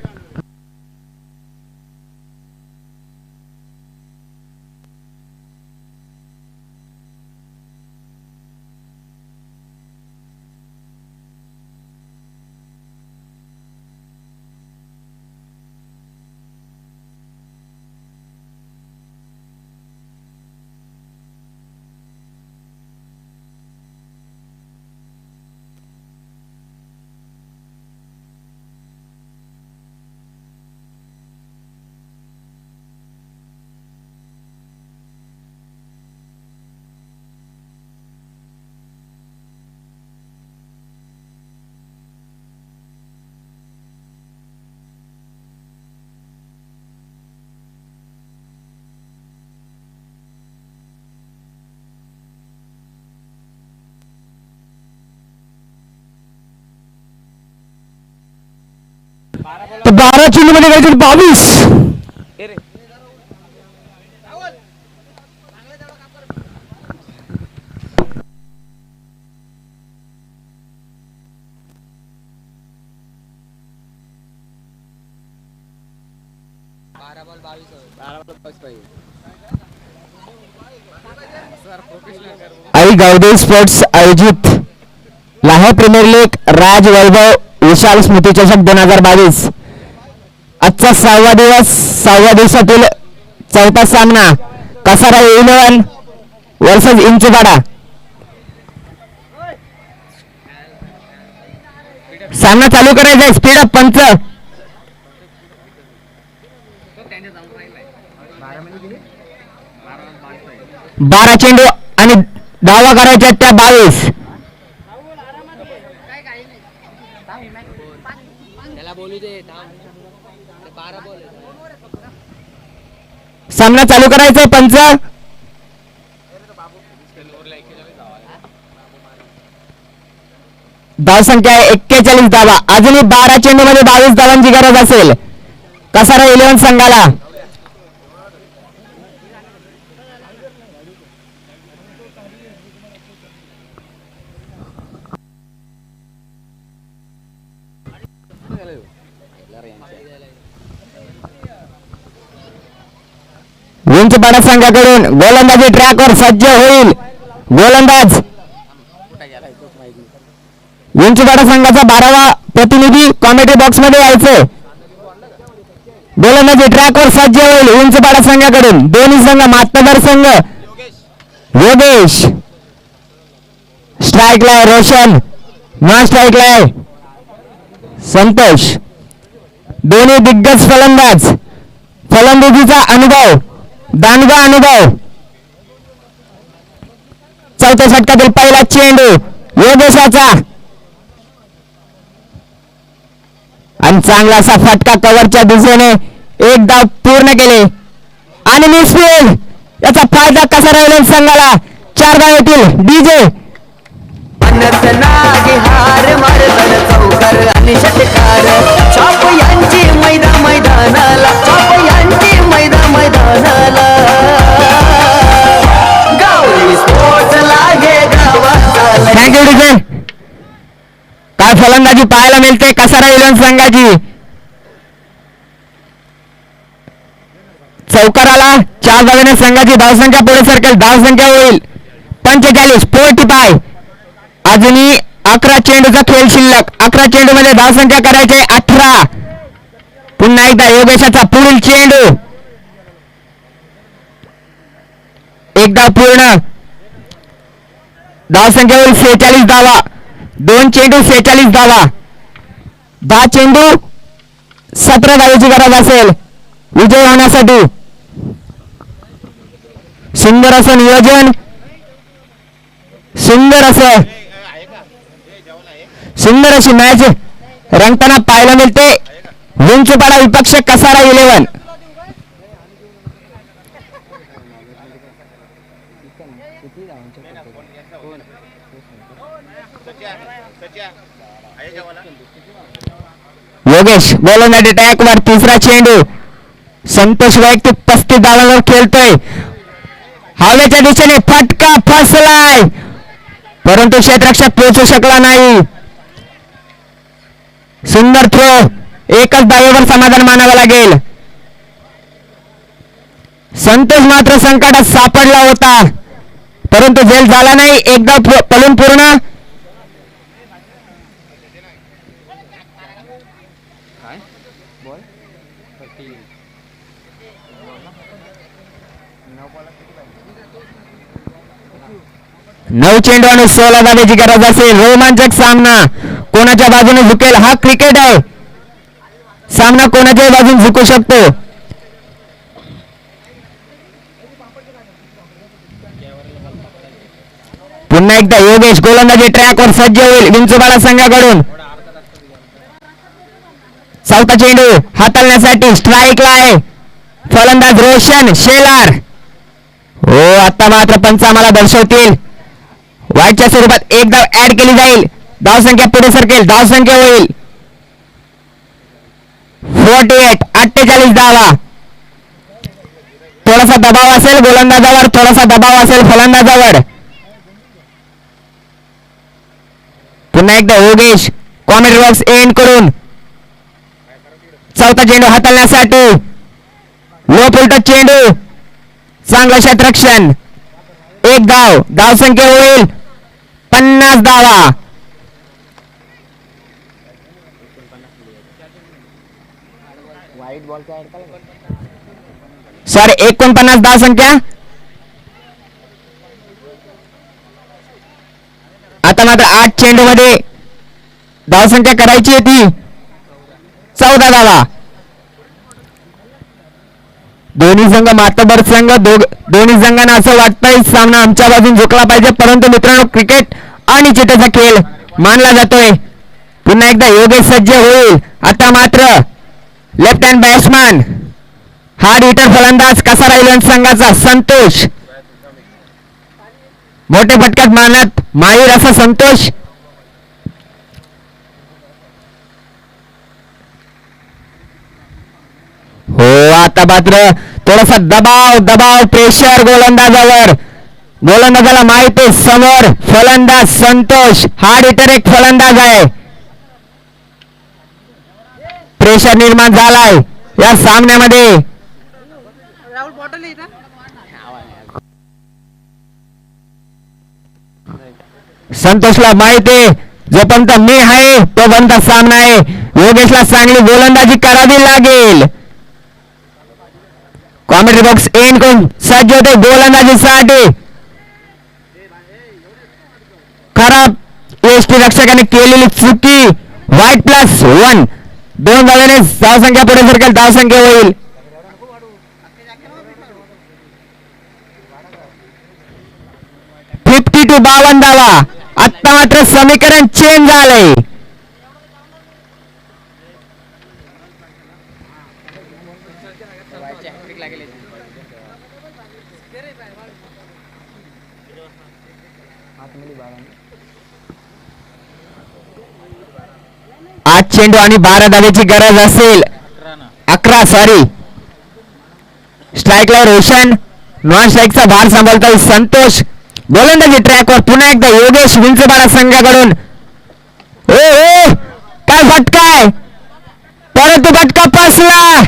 तर 12 चेंडू मध्ये करायचे 22. आई गावदेवी स्पोर्ट्स आयोजित लाहोर प्रीमियर लीग राज वैभव विशाल स्मृती चषक 2022 आजचा 6व्या दिवसातील चौथा सामना कसारा 11 वर्सेस इंचुपाडा. सामना चालू करायचा. स्पीड अप पंच. 12 चेंडू आणि धावा करायच्या त्या 22. सामना चालू करायचा पंच. धाव संख्या आहे 41 धावा. अजूनही 12 चेंडू मध्ये 22 धावांची गरज असेल कसारा 11 संघाला. इंचपाडा संघाकडून गोलंदाजी ट्रॅकवर सज्ज होईल. गोलंदाज इंचपाडा संघाचा 12वा प्रतिनिधी कॉमेडी बॉक्स मध्ये यायचं. गोलंदाजी ट्रॅकवर सज्ज होईल इंचपाडा संघाकडून. दोन्ही संघ मातबर संघ. योगेश स्ट्राईकला आहे. रोशन नॉन स्ट्राईकला आहे. संतोष. दोन्ही दिग्गज फलंदाज. फलंदाजीचा अनुभव दांडगा अनुभव. चौथ्या षटकातील पहिला चेंडू योगेशाचा आणि चांगला असा फटका कव्हरच्या दिशेने. एक धाव पूर्ण केले आणि मिसफील्ड. याचा फायदा कसा राहिला संघाला. 4 धाव येतील. डीजे मनत नागी हार मर्दन चौकर आणि षटकार चाप यांची मैदानाला. चाप यांची मैदानाला. गावली स्पोर्ट्स लागे गावाचा. Thank you DJ. काय फलंदाजी पाहायला मिळते कसारा 11 संघाची. चौकाराला 4 धावेने संघाची धावसंख्या पुढे सरकेल. धावसंख्या होईल 45. 45. अजूनही 11 चेंडूचा खेळ शिल्लक. 11 चेंडू मध्ये धावसंख्या करायचे 18. पुन्हा एकदा योगेशाचा पुढील चेंडू. एकदा पूर्ण. धावसंख्या होईल 46 धावा. 2 चेंडू 46 धावा. 10 चेंडू 17 धावेची गरज असेल विजय होण्यासाठी. सुंदर असं नियोजन. सुंदर अशी मॅच रंगताना पाहायला मिळते. विंचूपाडा विपक्ष कसारा 11. योगेश गोलंदाजी ट्रॅकवर. तिसरा चेंडू. संतोष वैयक्तिक 35 धावांवर खेळतोय. हवेच्या दिशेने फटका फसलाय परंतु क्षेत्ररक्षक पोहोचू शकला नाही. सुंदर थ्रो. एकच धावेवर समाधान मानावं लागेल. संतोष मात्र संकटात सापडला होता परंतु झेल झाला नाही. एकदा पलून पूर्ण. नऊ चेंडू आणि 16 धावेची गरज असेल. रोमांचक सामना. कोणाच्या बाजूने झुकेल हा क्रिकेट आहे. सामना कोणाच्याही बाजूने झुकू शकतो. पुन्हा एकदा योगेश गोलंदाजी ट्रॅकवर सज्ज होईल विंचूपाडा संघाकडून. चौथा चेंडू हाताळण्यासाठी स्ट्राईकला आहे फलंदाज रोशन शेलार. हो आता मात्र पंच आम्हाला दर्शवतील. वाईटच्या स्वरूपात एक धाव ऍड केली जाईल. धावसंख्या पुढे सरकेल. धावसंख्या होईल 48 48 धावा. थोडासा दबाव असेल गोलंदाजावर, थोडासा दबाव असेल फलंदाजावर. पुन्हा एकदा योगेश कॉमेडी बॉक्स एंड करून चौथा चेंडू हाताळण्यासाठी. लो फुलटच चेंडू, चांगलं क्षेत्ररक्षण. एक धाव संख्या होईल 50 धावा. सॉरी 49 धाव संख्या. आता मात्र 8 चेंडू मध्ये धाव संख्या करायची आहे ती 14 धावा. दोन्ही संघ मातबर संघ, दोन्ही संघांना असं वाटतंय सामना आमच्या बाजून झुकला पाहिजे, परंतु मित्रांनो क्रिकेट अनिश्चिततेचा खेळ मानला जातोय. पुन्हा एकदा योगेश सज्ज होईल. आता मात्र left hand batsman hard hitter फलंदाज कसारा इलेव्हन संघाचा संतोष. मोठे फटक्यात मारण्यात माहीर असा संतोष. हो आता मात्र थोडासा दबाव प्रेशर गोलंदाजाला माहित आहे समोर फलंदाज संतोष हार्ड हिटर एक फलंदाज आहे. प्रेशर निर्माण झालाय या सामन्यामध्ये. संतोषला माहित आहे जोपर्यंत मी आहे तोपर्यंत सामना आहे. योगेशला चांगली गोलंदाजी करावी लागेल. कॉमेडी बॉक्स एंड करून सज्ज होते गोलंदाजीसाठी. खराब एसटी रक्षकाने केलेली चुकी. व्हाईट +1 2 धावाने धावसंख्या पुढे सरकेल. धावसंख्या होईल 52 धावा. आता मात्र समीकरण चेंज झालंय. आज चेंडू आणि 12 धावेची गरज असेल. 11 सॉरी. स्ट्राईकला रोशन, नॉन स्ट्राईकचा भार सांभाळतोय संतोष. गोलंदाजी ट्रॅकवर पुन्हा एकदा योगेश विंचवाडा संघाकडून. ओ काय फटकाय, परंतु फटका फसला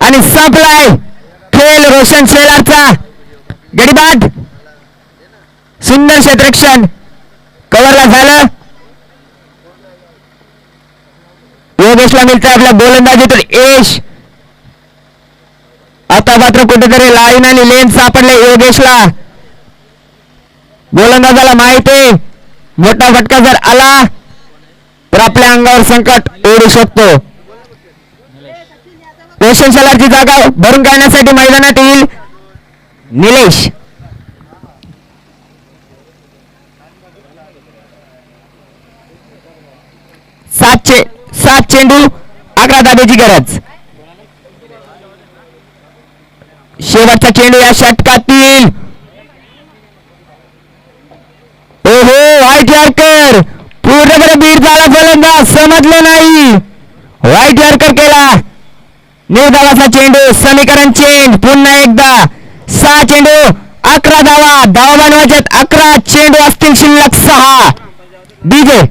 आणि संपलाय खेळ. रोशन शेलारचा गडीबाद, सुंदर क्षेत्ररक्षण कव्हरला झालं. योगेशला मिळतं आपल्या गोलंदाजीतून यश. आता मात्र कुठेतरी लाईन आणि लेन सापडले योगेशला. गोलंदाजाला माहित आहे मोठा फटका जर आला तर आपल्या अंगावर संकट ओढू शकतो. रोशन शेलारची जागा भरून काढण्यासाठी मैदानात येईल निलेश. 7 चेंडू 11 धावेची गरज. शेवटचा चेंडू या षटकातील. ओहो व्हाईट यॉर्कर पूर्णपणे बीट झाला. फलंदाज समजलं नाही. व्हाईट यॉर्कर केला. 9 धावाचा चेंडू. समीकरण चेंज पुन्हा एकदा. 6 चेंडू 11 धावा. धावा बनवायच्यात 11. चेंडू असतील शिल्लक 6. डीजे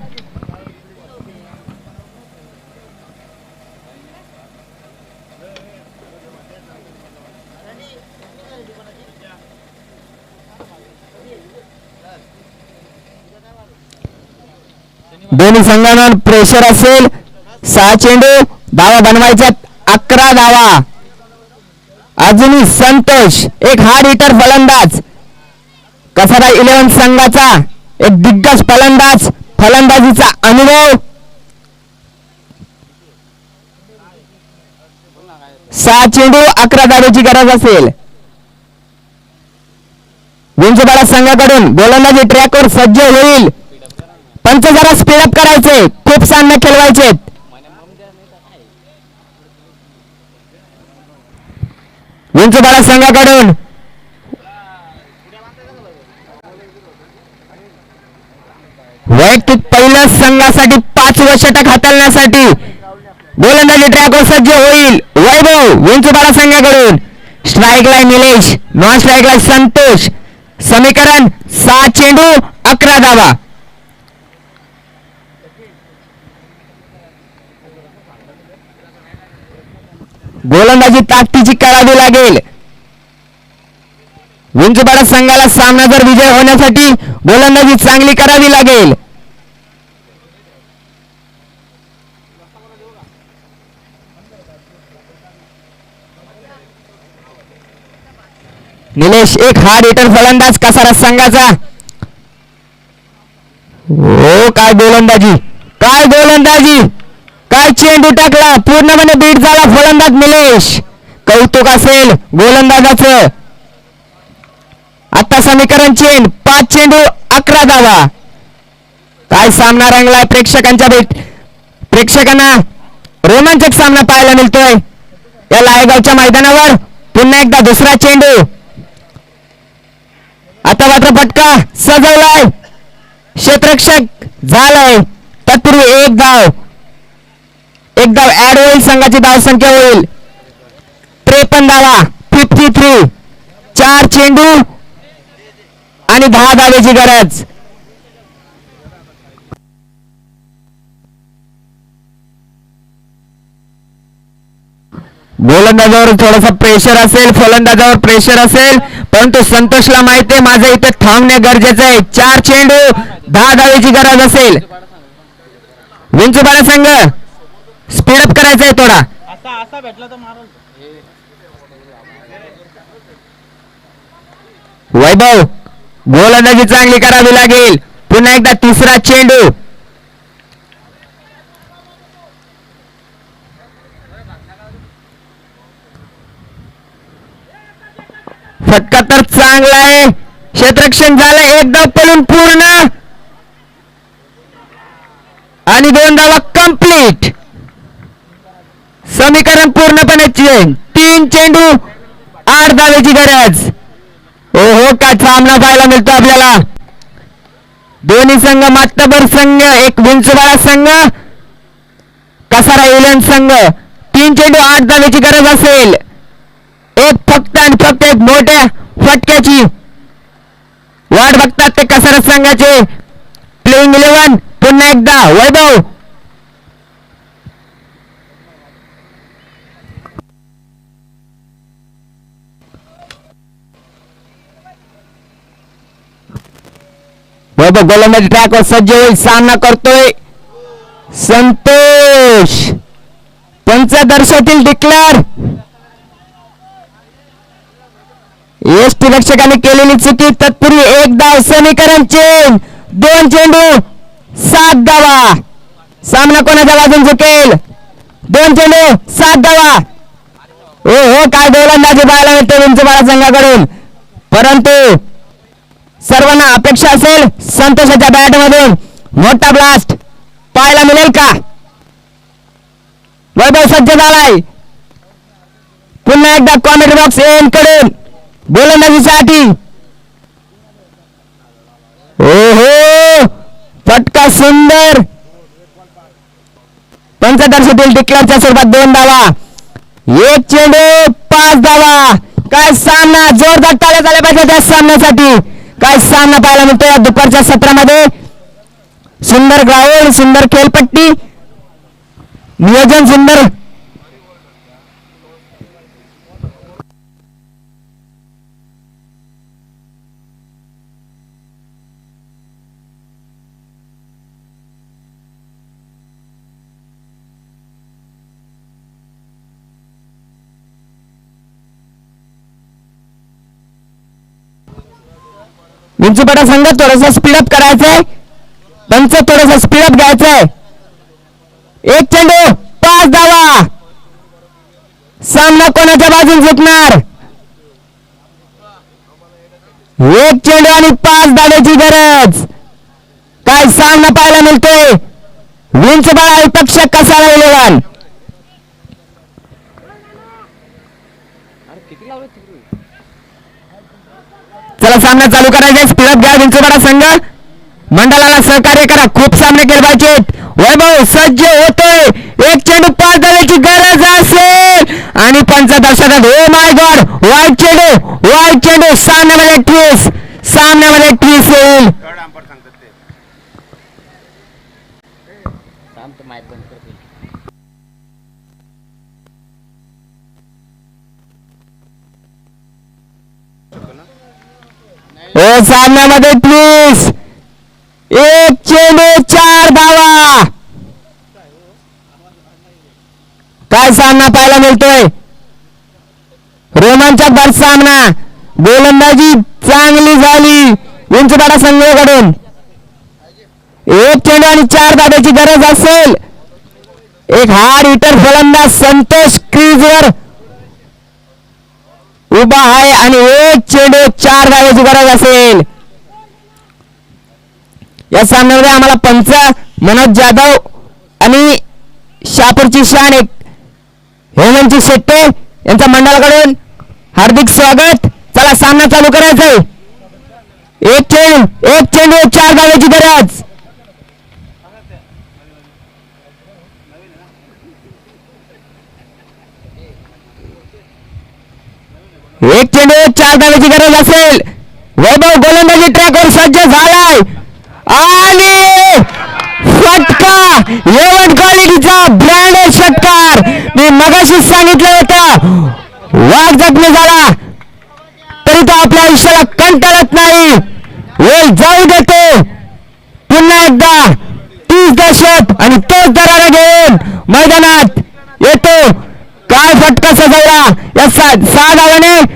दोन्ही संघांवर प्रेशर असेल. 6 चेंडू धावा बनवायच्यात 11 धावा. अजूनही संतोष एक हार्ड हिटर फलंदाज. कसारा इलेव्हन संघाचा एक दिग्गज फलंदाज. फलंदाजीचा अनुभव. 6 चेंडू 11 धावेची गरज असेल. विंचवाडा संघाकडून गोलंदाजी ट्रॅकवर सज्ज होईल. पंच जरा स्पीडअप करायचे. खूप सामने खेळवायचे. विंचवाडा संघाकडून वैयक्तिक पहिल्या संघासाठी 5 षटक हाताळण्यासाठी गोलंदाजी ट्रॅकवर सज्ज होईल वैभव विंचूपाडा संघाकडून. स्ट्राईकला निलेश, नॉन स्ट्राईकला संतोष. समीकरण 7 चेंडू 11 धावा. गोलंदाजी ताकदीची करावी लागेल. विंचूपाडा संघाला सामना जर विजय होण्यासाठी गोलंदाजी चांगली करावी लागेल. निलेश एक हार्ड हिटर फलंदाज कसारा संघाचा. हो काय गोलंदाजी, काय गोलंदाजी, काय चेंडू टाकला, पूर्णपणे बीट झाला फलंदाज निलेश. कौतुक असेल गोलंदाजाचं. आता समीकरण 5 चेंडू 11 धावा. काय सामना रंगलाय प्रेक्षकांना रोमांचक सामना पाहायला मिळतोय या लायगावच्या मैदानावर. पुन्हा एकदा दुसरा चेंडू. आता मात्र फटका सजवलाय, क्षेत्ररक्षक झालाय. तत्पूर्वी एक धाव ऍड होईल. संघाची धाव संख्या होईल 53 धावा. 53. 4 चेंडू आणि 10 धावेची गरज. गोलंदाजावर थोडासा प्रेशर असेल, फलंदाजावर प्रेशर असेल, परंतु संतोषला माहिती आहे माझं इथे थांबणे गरजेचं आहे. 4 चेंडू 10 धावेची गरज असेल. विंचूपाडा संघ स्पीडअप करायचा आहे थोडा. वैभव गोलंदाजी चांगली करावी लागेल. पुन्हा एकदा तिसरा चेंडू. फटका तर चांगला आहे, क्षेत्ररक्षण झालं. एक धाव पडून पूर्ण आणि 2 धावा कंप्लीट. समीकरण पूर्णपणे 3 चेंडू 8 धावेची गरज. हो काय सामना पाहायला मिळतो आपल्याला. दोन्ही संघ मातबर संघ, एक विंचूपाडा संघ, कसारा इलेव्हन संघ. 3 चेंडू 8 धावेची गरज असेल. एक फक्त आणि फक्त एक मोठ्या फटक्याची वाट बघतात ते कसारा संघाचे प्लेइंग 11. पुन्हा एकदा वैभव. वैभव गोलंदाजी ट्रॅकवर सज्ज होईल. सामना करतोय संतोष. पंचदर्शातील डिक्लेअर. एसटी रक्षकाने केलेली चुकी. तत्पूर्वी एक धाव. समीकरण 2 चेंडू 7 धावा. सामना कोणाच्या बाजून झुकेल. 2 चेंडू 7 धावा. हो काय गोलंदाजी पाहायला मिळते विंचूपाडा संघाकडून, परंतु सर्वांना अपेक्षा असेल संतोषाच्या बॅटमधून मोठा ब्लास्ट पाहायला मिळेल का. वैभव सज्ज झालाय. पुन्हा एकदा कॉमेंट बॉक्स कडून गोलंदाजीसाठी. ओहो फटका सुंदर. पंचदर्शातील डिक्लेअरच्या स्वरूपात 2 धावा. 1 चेंडू 5 धावा. काय सामना, जोरदार टाळ्या झाल्या पाहिजे त्या सामन्यासाठी. काय सामना पाहायला मिळतो या दुपारच्या सत्रामध्ये. सुंदर ग्राउंड, सुंदर खेळपट्टी, नियोजन सुंदर. विंचूपाडा संघ थोडंसं स्पीडअप करायचंय. पंच थोडंसं स्पीडअप घ्यायचंय. 1 चेंडू 5 धावा. सामना कोणाच्या बाजून जिंकणार. 1 चेंडू आणि 5 धावेची गरज. काय सामना पाहायला मिळतोय विंचूपाडा विपक्ष कसारा इलेव्हन. चला सामना चालू करायचा. स्पीडअप घ्या विंचूपाडा संघ. मंडळाला सहकार्य करा. खूप सामने केले पाहिजेत. वैभव सज्ज होतोय. 1 चेंडू 5 धावे. धावेची गरज असेल आणि पंचाहत्तर षटक. ओ माय गॉड, वाईट चेंडू सामन्यामध्ये ट्विस येईल. ओ सामन्यामध्ये ट्विस. एक चेंडू 4 धावा. काय सामना पाहायला मिळतोय, रोमांचक भर सामना. गोलंदाजी चांगली झाली उंचदाडा संघाकडून. एक चेंडू आणि 4 धाब्याची गरज असेल. एक हार्ड हिटर फलंदाज संतोष क्रीजवर उभा आहे आणि एक चेंडू 4 धाब्याची गरज असेल. या सामन्यामध्ये आम्हाला पंच मनोज जाधव आणि शापूरची शान एक हेमंत शेट्टे यांच्या मंडळाकडून हार्दिक स्वागत. चला सामना चालू करायचा आहे. एक चेंडू 4 धाब्याची गरज. एक चेंडू 4 धाब्याची गरज असेल. वैभव गोलंदाजी ट्रॅकवर सज्ज झालाय आणि फटका, एवन क्वालिटीचा ब्रँडेड षटकार. मी मगाशी सांगितलं होतं, वाघ जखमी झाला तरी तो आपल्या आयुष्याला कंटाळत नाही, वेळ जाऊ देतो. पुन्हा एकदा 30 दशक आणि तोच दरारा घेऊन मैदानात येतो. काय फटका सजवला या 6 धावाने